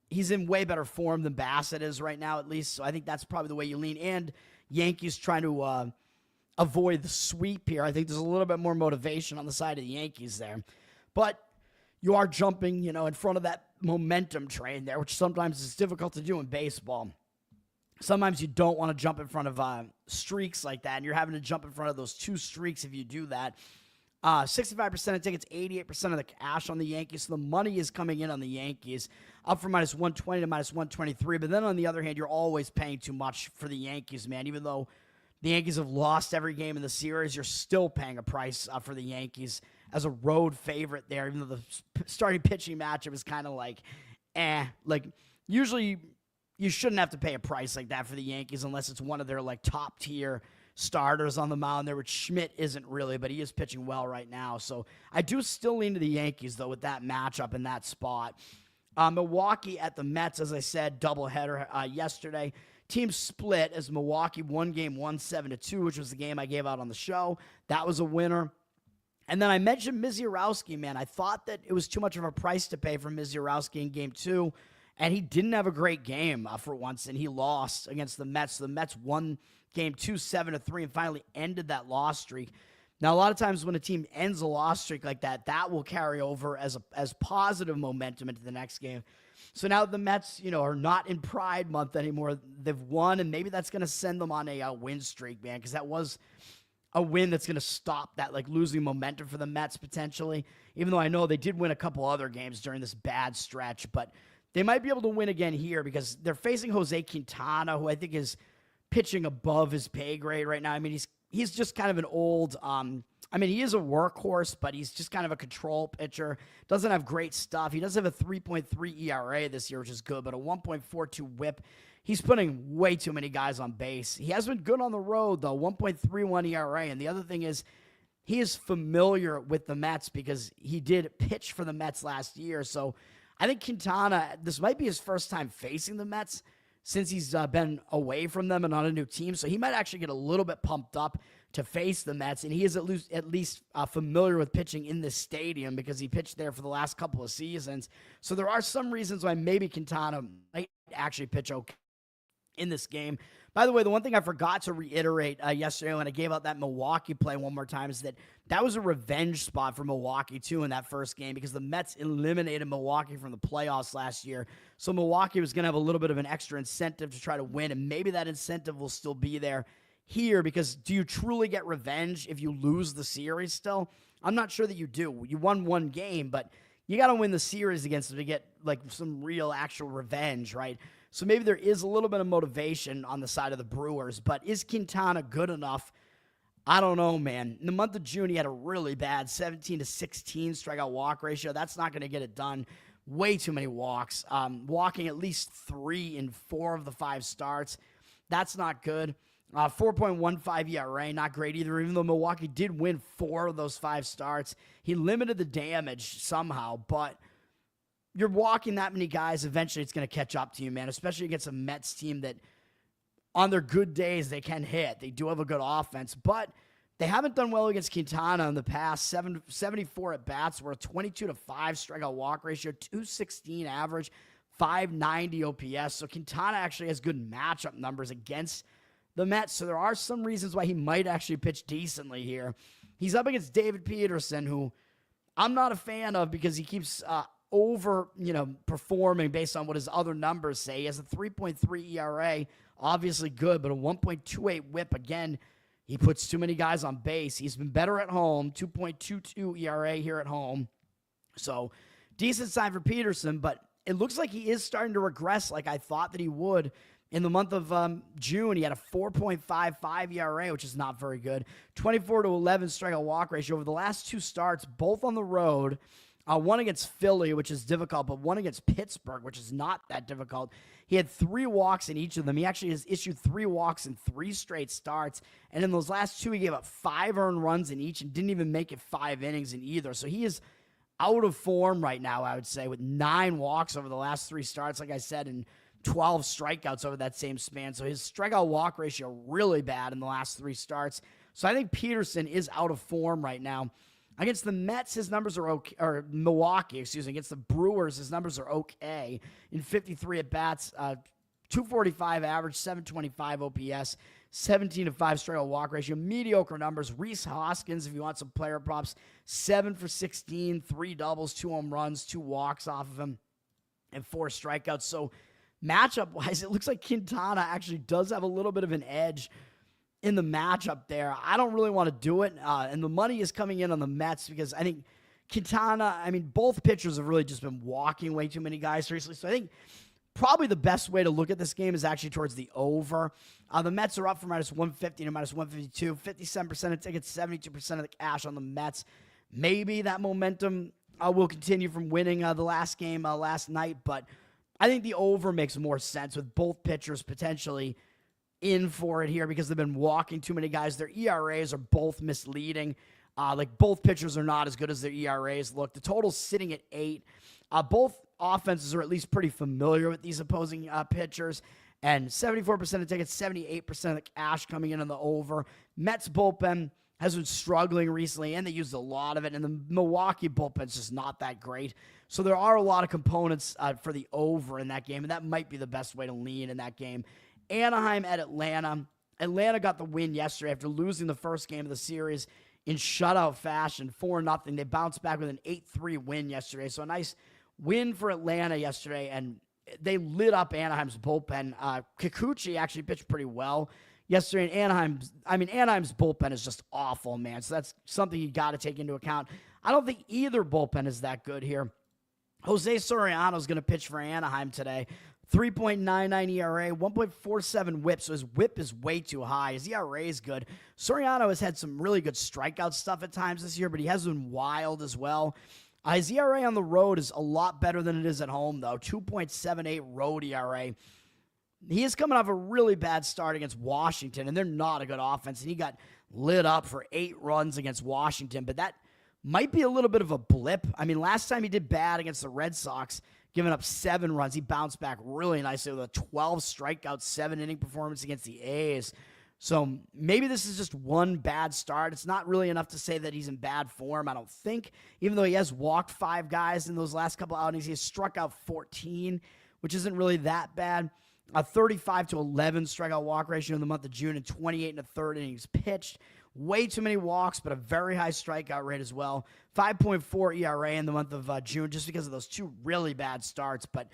he's in way better form than Bassett is right now, at least. So I think that's probably the way you lean. And Yankees trying to avoid the sweep here. I think there's a little bit more motivation on the side of the Yankees there. But you are jumping, in front of that momentum train there, which sometimes is difficult to do in baseball. Sometimes you don't want to jump in front of streaks like that, and you're having to jump in front of those 2 streaks if you do that. 65% of tickets, 88% of the cash on the Yankees. So the money is coming in on the Yankees, up from -120 to -123. But then on the other hand, you're always paying too much for the Yankees, man. Even though the Yankees have lost every game in the series, you're still paying a price for the Yankees as a road favorite there, even though the starting pitching matchup is kind of like, usually you shouldn't have to pay a price like that for the Yankees unless it's one of their, top tier starters on the mound there, which Schmidt isn't really, but he is pitching well right now. So I do still lean to the Yankees, though, with that matchup in that spot. Milwaukee at the Mets, as I said, doubleheader yesterday. Team split as Milwaukee won game 1, 7-2, which was the game I gave out on the show. That was a winner. And then I mentioned Mlb, man. I thought that it was too much of a price to pay for Mlb in game 2, and he didn't have a great game for once, and he lost against the Mets. The Mets won game 2, 7-3, and finally ended that loss streak. Now, a lot of times when a team ends a loss streak like that, that will carry over as positive momentum into the next game. So now the Mets, are not in Pride Month anymore. They've won, and maybe that's going to send them on a win streak, man, because that was a win that's going to stop that, losing momentum for the Mets potentially, even though I know they did win a couple other games during this bad stretch. But they might be able to win again here because they're facing Jose Quintana, who I think is pitching above his pay grade right now. I mean, he's just kind of an old, he is a workhorse, but he's just kind of a control pitcher. Doesn't have great stuff. He does have a 3.3 ERA this year, which is good, but a 1.42 whip. He's putting way too many guys on base. He has been good on the road, though, 1.31 ERA. And the other thing is he is familiar with the Mets because he did pitch for the Mets last year. So I think Quintana, this might be his first time facing the Mets since he's been away from them and on a new team. So he might actually get a little bit pumped up to face the Mets, and he is at least familiar with pitching in this stadium because he pitched there for the last couple of seasons. So there are some reasons why maybe Quintana might actually pitch okay in this game. By the way, the one thing I forgot to reiterate yesterday when I gave out that Milwaukee play one more time is that was a revenge spot for Milwaukee, too, in that first game because the Mets eliminated Milwaukee from the playoffs last year. So Milwaukee was going to have a little bit of an extra incentive to try to win, and maybe that incentive will still be there here because do you truly get revenge if you lose the series still? I'm not sure that you do. You won one game, but you got to win the series against them to get some real actual revenge, right? So maybe there is a little bit of motivation on the side of the Brewers, but is Quintana good enough? I don't know, man. In the month of June, he had a really bad 17-16 strikeout walk ratio. That's not going to get it done. Way too many walks. Walking at least 3 in 4 of the 5 starts. That's not good. 4.15 ERA, not great either, even though Milwaukee did win 4 of those 5 starts. He limited the damage somehow, but you're walking that many guys, eventually it's going to catch up to you, man, especially against a Mets team that on their good days they can hit. They do have a good offense, but they haven't done well against Quintana in the past. 74 at-bats. We're a 22-5 strikeout walk ratio, 216 average, 590 OPS. So Quintana actually has good matchup numbers against the Mets, so there are some reasons why he might actually pitch decently here. He's up against David Peterson, who I'm not a fan of because he keeps performing based on what his other numbers say. He has a 3.3 ERA, obviously good, but a 1.28 whip. Again, he puts too many guys on base. He's been better at home, 2.22 ERA here at home. So decent sign for Peterson, but it looks like he is starting to regress like I thought that he would. In the month of June, he had a 4.55 ERA, which is not very good. 24-11 strikeout walk ratio over the last two starts, both on the road. One against Philly, which is difficult, but one against Pittsburgh, which is not that difficult. He had 3 walks in each of them. He actually has issued 3 walks in 3 straight starts. And in those last 2, he gave up 5 earned runs in each and didn't even make it 5 innings in either. So he is out of form right now, I would say, with 9 walks over the last 3 starts, like I said, and 12 strikeouts over that same span. So his strikeout walk ratio really bad in the last 3 starts. So I think Peterson is out of form right now. Against the Mets, his numbers are okay, or Milwaukee, against the Brewers, his numbers are okay. In 53 at-bats, 245 average, 725 OPS, 17-5 strikeout walk ratio, mediocre numbers. Rhys Hoskins, if you want some player props, 7 for 16, 3 doubles, 2 home runs, 2 walks off of him, and 4 strikeouts. So matchup-wise, it looks like Quintana actually does have a little bit of an edge in the matchup there. I don't really want to do it, and the money is coming in on the Mets because I think Quintana, both pitchers have really just been walking way too many guys recently, so I think probably the best way to look at this game is actually towards the over. The Mets are up from -150 to -152, 57% of tickets, 72% of the cash on the Mets. Maybe that momentum will continue from winning the last game last night, but I think the over makes more sense with both pitchers potentially in for it here because they've been walking too many guys. Their ERAs are both misleading. Both pitchers are not as good as their ERAs look. The total's sitting at 8. Both offenses are at least pretty familiar with these opposing pitchers. And 74% of tickets, 78% of the cash coming in on the over. Mets bullpen has been struggling recently, and they used a lot of it. And the Milwaukee bullpen's just not that great. So there are a lot of components for the over in that game, and that might be the best way to lean in that game. Anaheim at Atlanta. Atlanta got the win yesterday after losing the first game of the series in shutout fashion, 4-0. They bounced back with an 8-3 win yesterday. So a nice win for Atlanta yesterday, and they lit up Anaheim's bullpen. Kikuchi actually pitched pretty well yesterday. And Anaheim's bullpen is just awful, man. So that's something you got to take into account. I don't think either bullpen is that good here. Jose Soriano is going to pitch for Anaheim today. 3.99 ERA, 1.47 whip, so his whip is way too high. His ERA is good. Soriano has had some really good strikeout stuff at times this year, but he has been wild as well. His ERA on the road is a lot better than it is at home, though. 2.78 road ERA. He is coming off a really bad start against Washington, and they're not a good offense, and he got lit up for 8 runs against Washington, but that might be a little bit of a blip. Last time he did bad against the Red Sox, giving up 7 runs. He bounced back really nicely with a 12 strikeout, 7-inning performance against the A's. So maybe this is just one bad start. It's not really enough to say that he's in bad form, I don't think. Even though he has walked 5 guys in those last couple outings, he has struck out 14, which isn't really that bad. A 35-11 strikeout walk ratio in the month of June and 28 1/3 innings pitched. Way too many walks, but a very high strikeout rate as well. 5.4 ERA in the month of June just because of those 2 really bad starts. But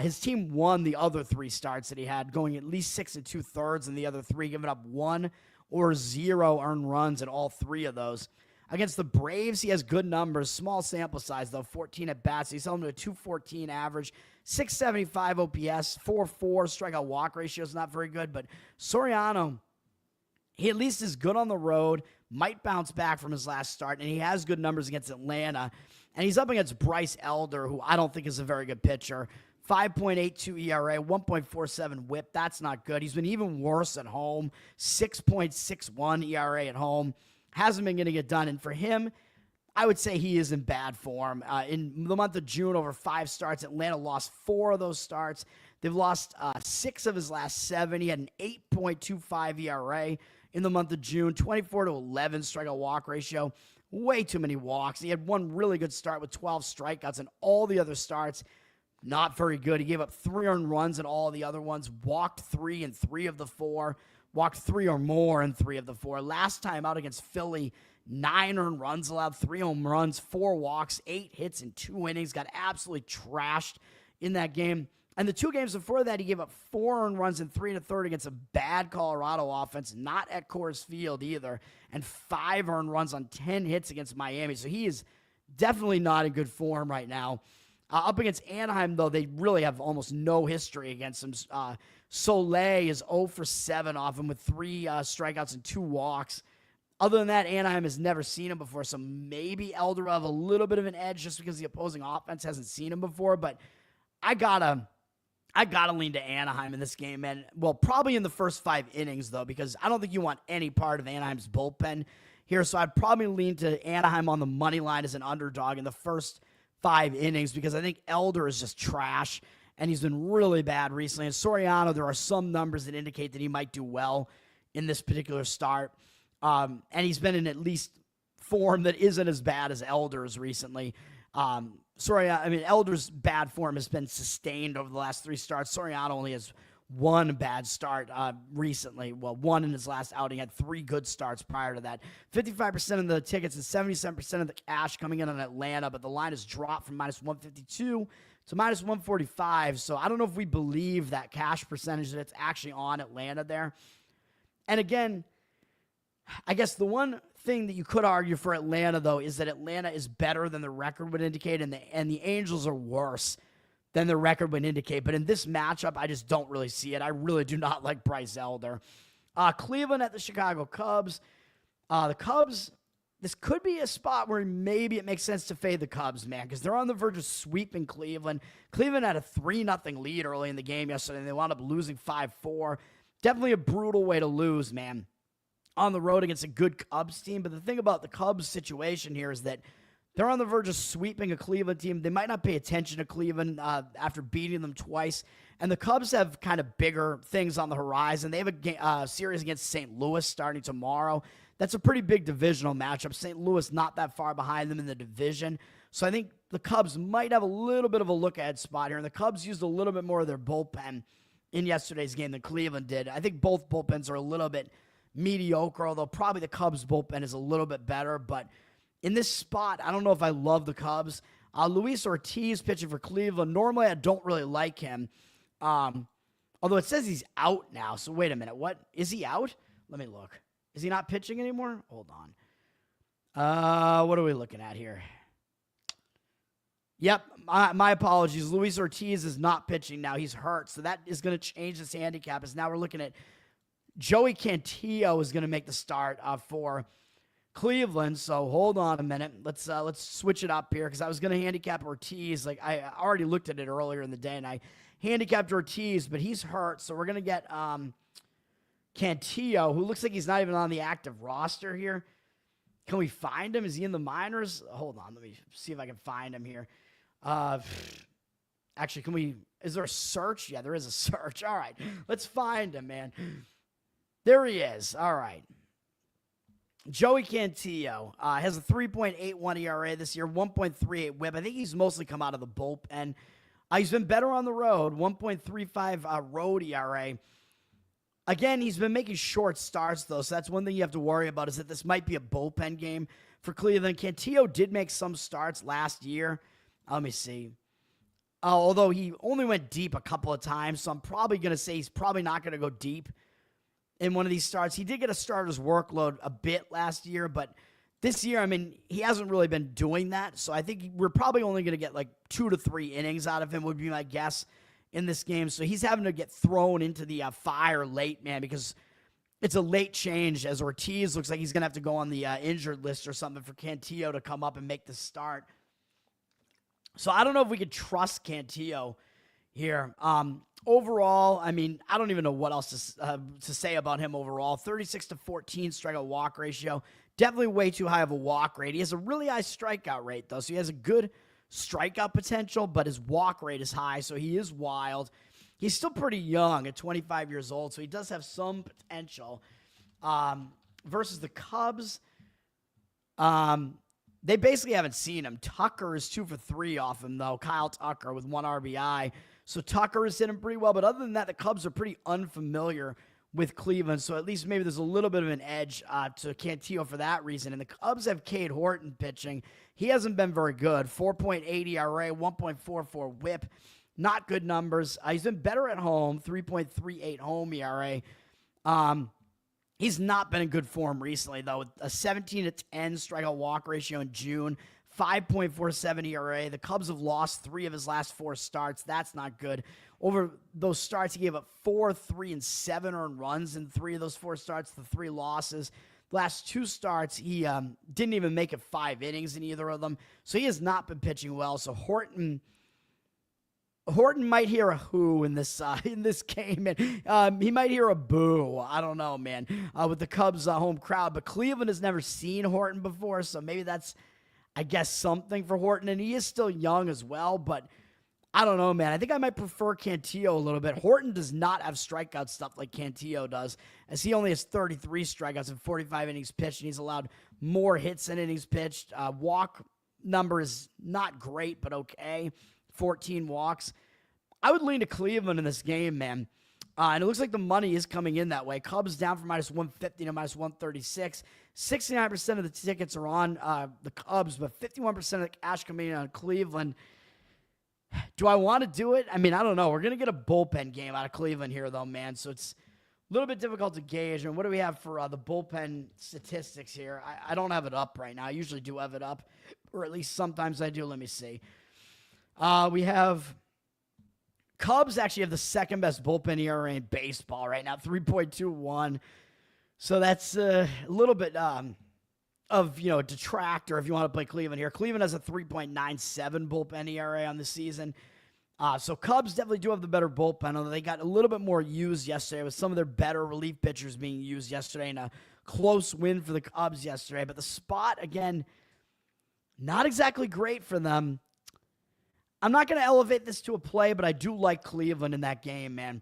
his team won the other 3 starts that he had, going at least 6 2/3 in the other 3, giving up 1 or 0 earned runs in all 3 of those. Against the Braves, he has good numbers. Small sample size, though, 14 at-bats. He's held to a 214 average, 675 OPS, 4.4 strikeout walk ratio is not very good. But Soriano, he at least is good on the road, might bounce back from his last start, and he has good numbers against Atlanta. And he's up against Bryce Elder, who I don't think is a very good pitcher. 5.82 ERA, 1.47 whip. That's not good. He's been even worse at home. 6.61 ERA at home. Hasn't been going to get done. And for him, I would say he is in bad form. In the month of June, over 5 starts, Atlanta lost 4 of those starts. They've lost 6 of his last 7. He had an 8.25 ERA in the month of June, 24-11 strikeout walk ratio. Way too many walks. He had one really good start with 12 strikeouts, and all the other starts, not very good. He gave up 3 earned runs in all the other ones, walked 3 in 3 of the 4, walked 3 or more in 3 of the 4. Last time out against Philly, 9 earned runs allowed, 3 home runs, 4 walks, 8 hits in 2 innings. Got absolutely trashed in that game. And the 2 games before that, he gave up 4 earned runs in 3 1/3 against a bad Colorado offense, not at Coors Field either, and 5 earned runs on 10 hits against Miami. So he is definitely not in good form right now. Up against Anaheim, though, they really have almost no history against him. Soleil is 0 for 7 off him with 3 strikeouts and 2 walks. Other than that, Anaheim has never seen him before, so maybe Elder will have a little bit of an edge just because the opposing offense hasn't seen him before. But I gotta lean to Anaheim in this game, man. Well, probably in the first 5 innings, though, because I don't think you want any part of Anaheim's bullpen here. So I'd probably lean to Anaheim on the money line as an underdog in the first 5 innings because I think Elder is just trash, and he's been really bad recently. And Soriano, there are some numbers that indicate that he might do well in this particular start. And he's been in at least form that isn't as bad as Elder's recently. Elder's bad form has been sustained over the last 3 starts. Soriano only has 1 bad start recently. Well, 1 in his last outing. Had 3 good starts prior to that. 55% of the tickets and 77% of the cash coming in on Atlanta, but the line has dropped from -152 to -145. So I don't know if we believe that cash percentage that it's actually on Atlanta there. And again, I guess the one thing that you could argue for Atlanta, though, is that Atlanta is better than the record would indicate, and the Angels are worse than the record would indicate. But in this matchup, I just don't really see it. I really do not like Bryce Elder. Cleveland at the Chicago Cubs. The Cubs, this could be a spot where maybe it makes sense to fade the Cubs, man, because they're on the verge of sweeping Cleveland. Cleveland had a 3-0 lead early in the game yesterday, and they wound up losing 5-4. Definitely a brutal way to lose, man, on the road against a good Cubs team. But the thing about the Cubs situation here is that they're on the verge of sweeping a Cleveland team. They might not pay attention to Cleveland after beating them twice. And the Cubs have kind of bigger things on the horizon. They have a series against St. Louis starting tomorrow. That's a pretty big divisional matchup. St. Louis not that far behind them in the division. So I think the Cubs might have a little bit of a look-ahead spot here. And the Cubs used a little bit more of their bullpen in yesterday's game than Cleveland did. I think both bullpens are a little bit mediocre, although probably the Cubs bullpen is a little bit better. But in this spot, I don't know if I love the Cubs. Luis Ortiz pitching for Cleveland. Normally, I don't really like him. Although it says he's out now. So wait a minute. What? Is he out? Let me look. Is he not pitching anymore? Hold on. What are we looking at here? Yep, my apologies. Luis Ortiz is not pitching now. He's hurt. So that is going to change this handicap. As now we're looking at Joey Cantillo is going to make the start for Cleveland. So hold on a minute. Let's switch it up here because I was going to handicap Ortiz. Like I already looked at it earlier in the day, and I handicapped Ortiz, but he's hurt. So we're going to get Cantillo, who looks like he's not even on the active roster here. Can we find him? Is he in the minors? Hold on. Let me see if I can find him here. Actually, is there a search? Yeah, there is a search. All right. Let's find him, man. There he is. All right. Joey Cantillo has a 3.81 ERA this year, 1.38 WHIP. I think he's mostly come out of the bullpen. He's been better on the road, 1.35 road ERA. Again, he's been making short starts, though, so that's one thing you have to worry about is that this might be a bullpen game for Cleveland. Cantillo did make some starts last year. Let me see. Although he only went deep a couple of times, so I'm probably going to say he's probably not going to go deep in one of these starts. He did get a starter's workload a bit last year, but this year, I mean, he hasn't really been doing that. So I think we're probably only going to get like 2 to 3 innings out of him would be my guess in this game. So he's having to get thrown into the fire late, man, because it's a late change as Ortiz looks like he's going to have to go on the injured list or something for Cantillo to come up and make the start. So I don't know if we could trust Cantillo here. Overall, I mean, I don't even know what else to say about him overall. 36-14 strikeout walk ratio. Definitely way too high of a walk rate. He has a really high strikeout rate, though, so he has a good strikeout potential, but his walk rate is high, so he is wild. He's still pretty young at 25 years old, so he does have some potential. Versus the Cubs, they basically haven't seen him. Tucker is 2 for 3 off him, though. Kyle Tucker with 1 RBI. So Tucker is hitting pretty well, but other than that, the Cubs are pretty unfamiliar with Cleveland, so at least maybe there's a little bit of an edge to Cantillo for that reason. And the Cubs have Cade Horton pitching. He hasn't been very good. 4.8 ERA, 1.44 WHIP. Not good numbers. He's been better at home, 3.38 home ERA. He's not been in good form recently, though, with a 17-10 strikeout walk ratio in June, 5.47 ERA. The Cubs have lost 3 of his last 4 starts. That's not good. Over those starts, he gave up 4, 3, and 7 earned runs in 3 of those 4 starts, the 3 losses. The last 2 starts, he didn't even make it 5 innings in either of them. So he has not been pitching well. So Horton might hear a who in this game, and he might hear a boo. I don't know, man, with the Cubs' home crowd. But Cleveland has never seen Horton before, so maybe that's, I guess, something for Horton. And he is still young as well, but I don't know, man. I think I might prefer Cantillo a little bit. Horton does not have strikeout stuff like Cantillo does, as he only has 33 strikeouts in 45 innings pitched, and he's allowed more hits than innings pitched. Walk number is not great, but okay. 14 walks. I would lean to Cleveland in this game, man. And it looks like the money is coming in that way. Cubs down from -150 to -136. 69% of the tickets are on the Cubs, but 51% of the cash coming in on Cleveland. Do I want to do it? I mean, I don't know. We're going to get a bullpen game out of Cleveland here, though, man. So it's a little bit difficult to gauge. And what do we have for the bullpen statistics here? I don't have it up right now. I usually do have it up, or at least sometimes I do. Let me see. We have Cubs actually have the second best bullpen ERA in baseball right now, 3.21. So that's a little bit of, a detractor if you want to play Cleveland here. Cleveland has a 3.97 bullpen ERA on the season. So Cubs definitely do have the better bullpen, although they got a little bit more used yesterday with some of their better relief pitchers being used yesterday in a close win for the Cubs yesterday. But the spot, again, not exactly great for them. I'm not going to elevate this to a play, but I do like Cleveland in that game, man.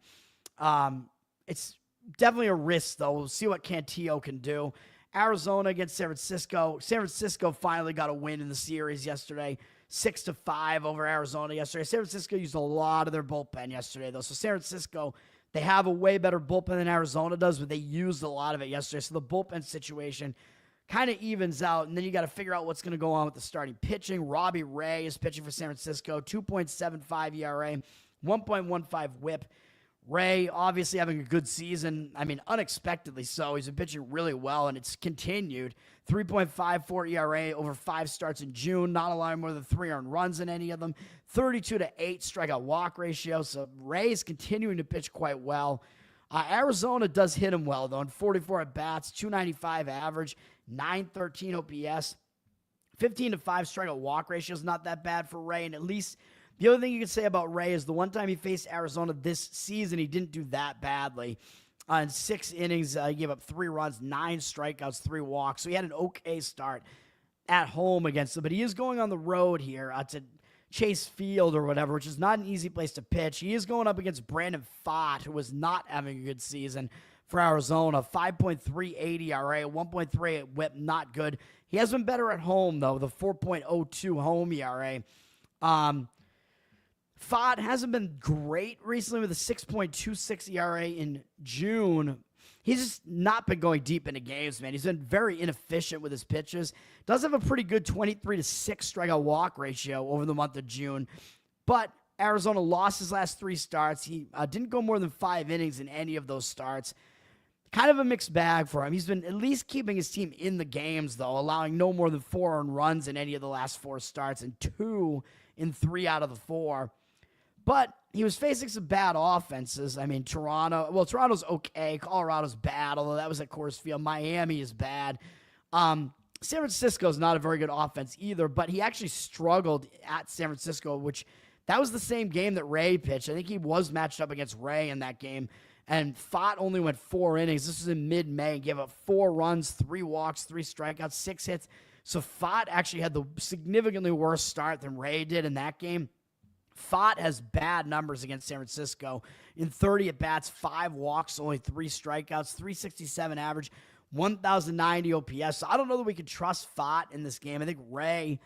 It's definitely a risk, though. We'll see what Cantillo can do. Arizona against San Francisco. San Francisco finally got a win in the series yesterday. 6-5 over Arizona yesterday. San Francisco used a lot of their bullpen yesterday, though. So San Francisco, they have a way better bullpen than Arizona does, but they used a lot of it yesterday. So the bullpen situation kind of evens out, and then you got to figure out what's going to go on with the starting pitching. Robbie Ray is pitching for San Francisco, 2.75 ERA, 1.15 WHIP. Ray obviously having a good season. I mean, unexpectedly so. He's been pitching really well, and it's continued. 3.54 ERA over 5 starts in June, not allowing more than 3 earned runs in any of them. 32-8 strikeout walk ratio, so Ray's continuing to pitch quite well. Arizona does hit him well, though, in 44 at-bats, 295 average, 913 OPS. 15-5 strikeout walk ratio is not that bad for Ray, and at least the other thing you could say about Ray is the one time he faced Arizona this season, he didn't do that badly. In 6 innings, he gave up 3 runs, 9 strikeouts, 3 walks. So he had an okay start at home against them. But he is going on the road here to Chase Field or whatever, which is not an easy place to pitch. He is going up against Brandon Pfaadt, who was not having a good season for Arizona. 5.38 ERA, 1.38 WHIP, not good. He has been better at home, though, the 4.02 home ERA. Pfaadt hasn't been great recently with a 6.26 ERA in June. He's just not been going deep into games, man. He's been very inefficient with his pitches. Does have a pretty good 23-6 strikeout walk ratio over the month of June. But Arizona lost his last 3 starts. He didn't go more than 5 innings in any of those starts. Kind of a mixed bag for him. He's been at least keeping his team in the games, though, allowing no more than 4 earned runs in any of the last 4 starts and 2 in 3 out of the 4. But he was facing some bad offenses. I mean, Toronto's okay. Colorado's bad, although that was at Coors Field. Miami is bad. San Francisco's not a very good offense either, but he actually struggled at San Francisco, that was the same game that Ray pitched. I think he was matched up against Ray in that game. And Pfaadt only went 4 innings. This was in mid-May and gave up 4 runs, 3 walks, 3 strikeouts, 6 hits. So Pfaadt actually had the significantly worse start than Ray did in that game. Pfaadt has bad numbers against San Francisco. In 30 at-bats, 5 walks, only 3 strikeouts, 367 average, 1,090 OPS. So I don't know that we could trust Pfaadt in this game. I think Ray,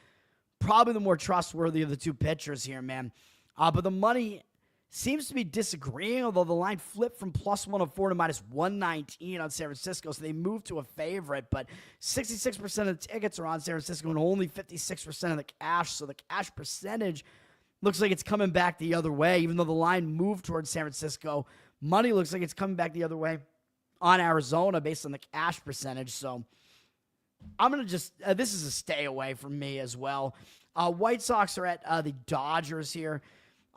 probably the more trustworthy of the 2 pitchers here, man. But the money seems to be disagreeing, although the line flipped from plus 104 to minus 119 on San Francisco, so they moved to a favorite, but 66% of the tickets are on San Francisco and only 56% of the cash, so the cash percentage looks like it's coming back the other way, even though the line moved towards San Francisco. Money looks like it's coming back the other way on Arizona based on the cash percentage, so I'm going to just, this is a stay away from me as well. White Sox are at the Dodgers here.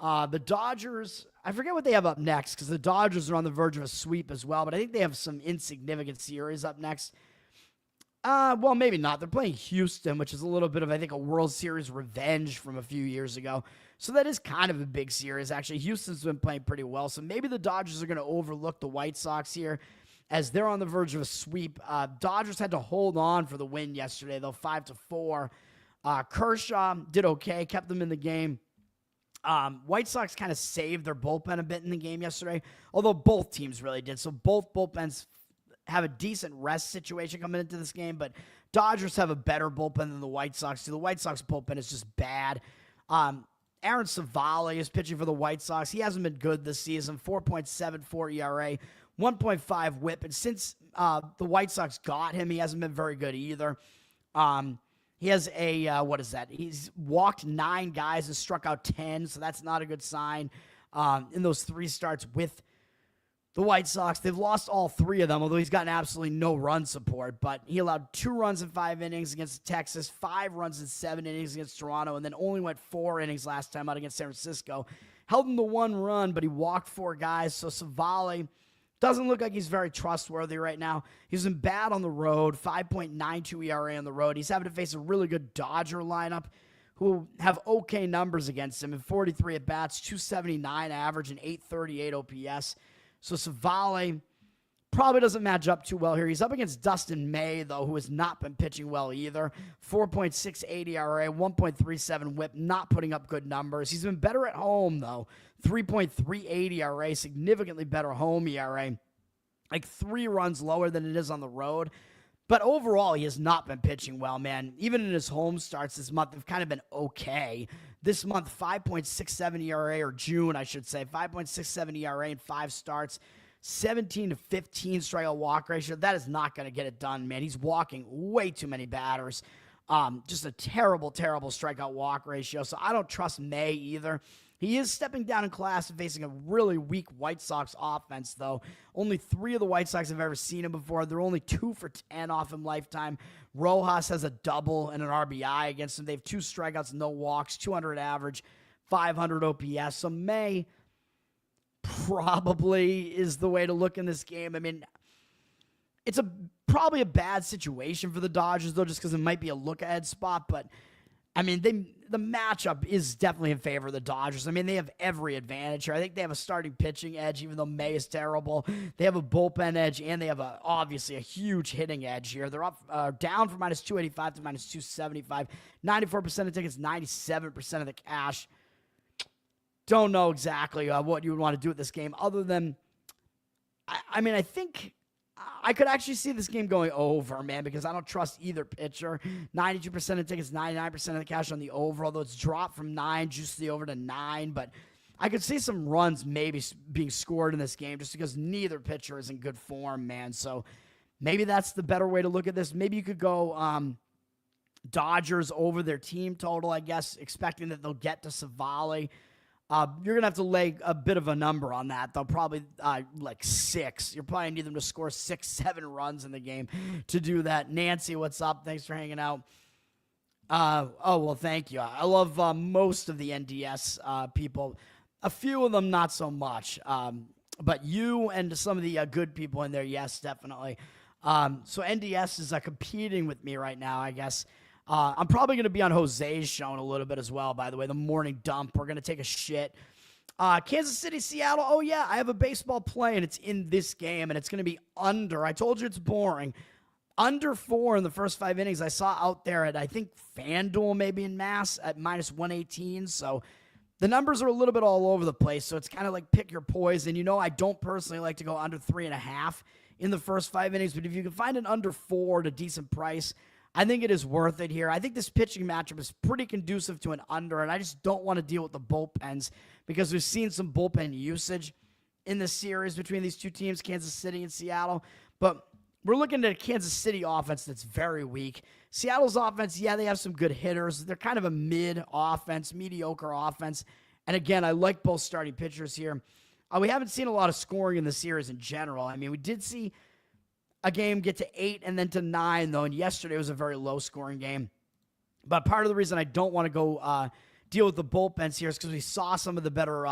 The Dodgers, I forget what they have up next because the Dodgers are on the verge of a sweep as well, but I think they have some insignificant series up next. Well, maybe not. They're playing Houston, which is a little bit of, I think, a World Series revenge from a few years ago. So that is kind of a big series, actually. Houston's been playing pretty well, so maybe the Dodgers are going to overlook the White Sox here as they're on the verge of a sweep. Dodgers had to hold on for the win yesterday, though, 5-4. Kershaw did okay, kept them in the game. White Sox kind of saved their bullpen a bit in the game yesterday, although both teams really did. So both bullpens have a decent rest situation coming into this game, but Dodgers have a better bullpen than the White Sox do. The White Sox bullpen is just bad. Aaron Savali is pitching for the White Sox. He hasn't been good this season, 4.74 ERA, 1.5 whip, and since the White Sox got him, he hasn't been very good either. He has a, what is that? He's walked 9 guys and struck out 10, so that's not a good sign in those 3 starts with the White Sox. They've lost all 3 of them, although he's gotten absolutely no run support. But he allowed 2 runs in 5 innings against Texas, 5 runs in 7 innings against Toronto, and then only went 4 innings last time out against San Francisco. Held him to 1 run, but he walked 4 guys, so Savali doesn't look like he's very trustworthy right now. He's been bad on the road, 5.92 ERA on the road. He's having to face a really good Dodger lineup who have okay numbers against him in 43 at-bats, 279 average, and 838 OPS. So Savali probably doesn't match up too well here. He's up against Dustin May, though, who has not been pitching well either. 4.68 ERA, 1.37 whip, not putting up good numbers. He's been better at home, though. 3.38 ERA, significantly better home ERA. Like 3 runs lower than it is on the road. But overall, he has not been pitching well, man. Even in his home starts this month, they've kind of been okay. This month, 5.67 ERA, or June, I should say. 5.67 ERA in 5 starts. 17-15 strikeout walk ratio. That is not going to get it done, man. He's walking way too many batters. Just a terrible, terrible strikeout walk ratio. So I don't trust May either. He is stepping down in class and facing a really weak White Sox offense, though. Only 3 of the White Sox have ever seen him before. They're only 2 for 10 off him lifetime. Rojas has a double and an RBI against him. They have 2 strikeouts, no walks, 200 average, 500 OPS. So May probably is the way to look in this game. I mean, it's probably a bad situation for the Dodgers, though, just because it might be a look-ahead spot, but I mean, the matchup is definitely in favor of the Dodgers. I mean, they have every advantage here. I think they have a starting pitching edge, even though May is terrible. They have a bullpen edge, and they have obviously a huge hitting edge here. They're up down from minus 285 to minus 275. 94% of tickets, 97% of the cash. Don't know exactly what you would want to do with this game, other than, I mean, I think I could actually see this game going over, man, because I don't trust either pitcher. 92% of tickets, 99% of the cash on the over, although it's dropped from 9, juice the over to 9. But I could see some runs maybe being scored in this game just because neither pitcher is in good form, man. So maybe that's the better way to look at this. Maybe you could go Dodgers over their team total, I guess, expecting that they'll get to Savali. You're going to have to lay a bit of a number on that. They'll probably like 6. You're probably need them to score 6, 7 runs in the game to do that. Nancy, what's up? Thanks for hanging out. Oh, well, thank you. I love most of the NDS people. A few of them, not so much. But you and some of the good people in there, yes, definitely. So NDS is competing with me right now, I guess. I'm probably going to be on Jose's show in a little bit as well, by the way, the morning dump. We're going to take a shit Kansas City, Seattle. Oh, yeah, I have a baseball play, and it's in this game, and it's going to be under. I told you it's boring. Under 4 in the first 5 innings. I saw out there at, I think, FanDuel maybe in Mass at minus 118. So the numbers are a little bit all over the place. So it's kind of like pick your poison. I don't personally like to go under 3.5 in the first 5 innings, but if you can find an under 4 at a decent price, I think it is worth it here. I think this pitching matchup is pretty conducive to an under, and I just don't want to deal with the bullpens because we've seen some bullpen usage in the series between these two teams, Kansas City and Seattle. But we're looking at a Kansas City offense that's very weak. Seattle's offense, yeah, they have some good hitters. They're kind of a mediocre offense. And again, I like both starting pitchers here. We haven't seen a lot of scoring in the series in general. I mean, we did see a game get to 8 and then to 9, though, and yesterday was a very low-scoring game. But part of the reason I don't want to go deal with the bullpens here is because we saw some of the better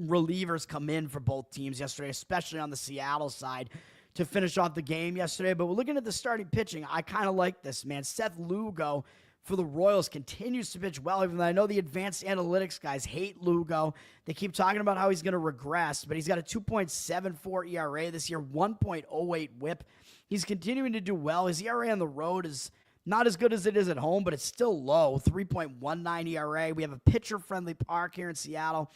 relievers come in for both teams yesterday, especially on the Seattle side, to finish off the game yesterday. But we're looking at the starting pitching. I kind of like this, man. Seth Lugo for the Royals continues to pitch well, even though I know the advanced analytics guys hate Lugo. They keep talking about how he's going to regress, but he's got a 2.74 ERA this year, 1.08 whip. He's continuing to do well. His ERA on the road is not as good as it is at home, but it's still low, 3.19 ERA. We have a pitcher-friendly park here in Seattle.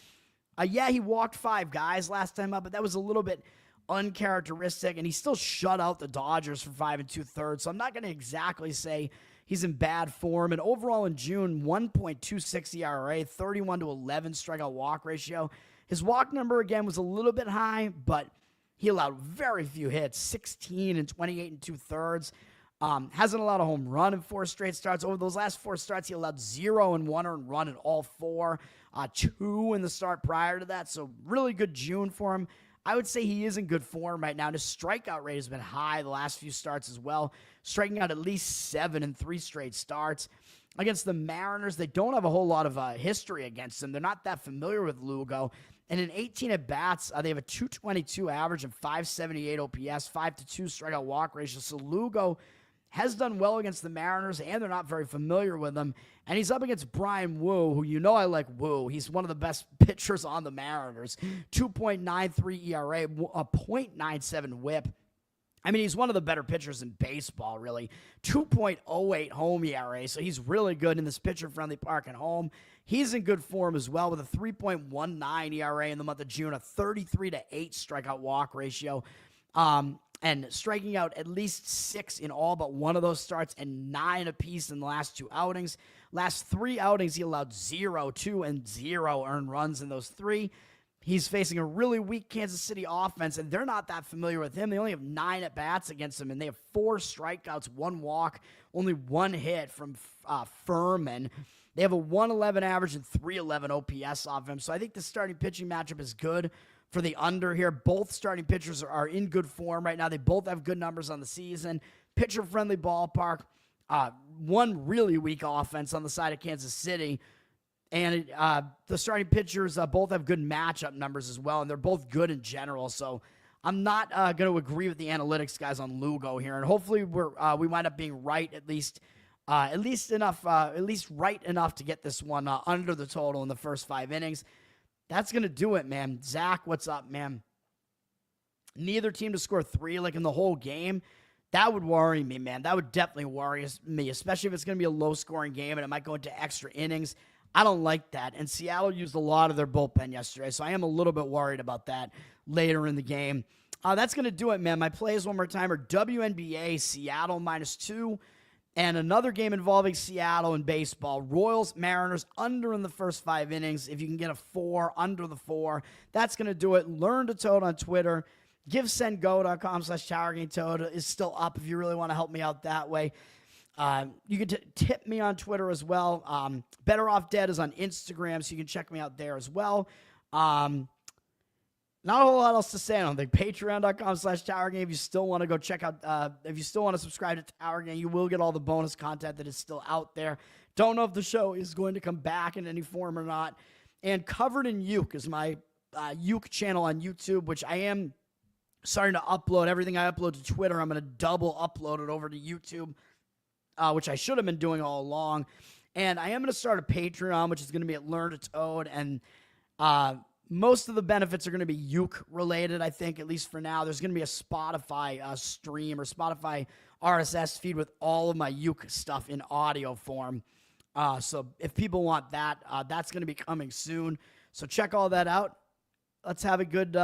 Yeah, he walked 5 guys last time up, but that was a little bit uncharacteristic, and he still shut out the Dodgers for 5 2/3, so I'm not going to exactly say he's in bad form. And overall in June, 1.26 ERA, 31-11 strikeout walk ratio. His walk number, again, was a little bit high, but he allowed very few hits, 16 and 28 2/3. Hasn't allowed a home run in 4 straight starts. Over those last 4 starts, he allowed 0 and 1 earned run in all 4, 2 in the start prior to that. So really good June for him. I would say he is in good form right now. And his strikeout rate has been high the last few starts as well, striking out at least 7 in 3 straight starts. Against the Mariners, they don't have a whole lot of history against them. They're not that familiar with Lugo. And in 18 at-bats, they have a 222 average and 578 OPS, 5-2 strikeout walk ratio. So Lugo has done well against the Mariners, and they're not very familiar with him. And he's up against Brian Wu, who I like Wu. He's one of the best pitchers on the Mariners. 2.93 ERA, a 0.97 whip. I mean, he's one of the better pitchers in baseball, really. 2.08 home ERA, so he's really good in this pitcher-friendly park at home. He's in good form as well with a 3.19 ERA in the month of June, a 33-8 strikeout walk ratio. And striking out at least 6 in all but one of those starts and 9 apiece in the last 2 outings. Last 3 outings, he allowed 0, 2, and 0 earned runs in those 3. He's facing a really weak Kansas City offense, and they're not that familiar with him. They only have 9 at-bats against him, and they have 4 strikeouts, 1 walk, only 1 hit from Furman. They have a 111 average and 311 OPS off him. So I think the starting pitching matchup is good for the under here. Both starting pitchers are in good form right now. They both have good numbers on the season. Pitcher-friendly ballpark. One really weak offense on the side of Kansas City. And the starting pitchers both have good matchup numbers as well, and they're both good in general. So I'm not going to agree with the analytics guys on Lugo here, and hopefully we wind up being right at least right enough to get this one under the total in the first 5 innings. That's going to do it, man. Zach, what's up, man? Neither team to score 3 like in the whole game. That would worry me, man. That would definitely worry me, especially if it's going to be a low-scoring game and it might go into extra innings. I don't like that. And Seattle used a lot of their bullpen yesterday, so I am a little bit worried about that later in the game. That's going to do it, man. My plays one more time are WNBA, Seattle -2. And another game involving Seattle in baseball. Royals, Mariners, under in the first 5 innings. If you can get a 4, under the 4, that's going to do it. Learn to Toad on Twitter. GiveSendGo.com/TowerGameToad is still up if you really want to help me out that way. You can tip me on Twitter as well. Bettor Off Dead is on Instagram, so you can check me out there as well. Not a whole lot else to say. I don't think. Patreon.com/TowerGame. If you still want to go check out, if you still want to subscribe to Tower Game, you will get all the bonus content that is still out there. Don't know if the show is going to come back in any form or not. And Covered in Uke is my Uke channel on YouTube, which I am starting to upload. Everything I upload to Twitter, I'm going to double upload it over to YouTube, which I should have been doing all along. And I am going to start a Patreon, which is going to be at Learn to Toad. And most of the benefits are going to be uke related, I think, at least for now. There's going to be a Spotify stream or Spotify RSS feed with all of my uke stuff in audio form. So if people want that, that's going to be coming soon. So check all that out. Let's have a good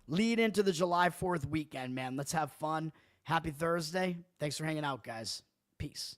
lead into the July 4th weekend, man. Let's have fun. Happy Thursday. Thanks for hanging out, guys. Peace.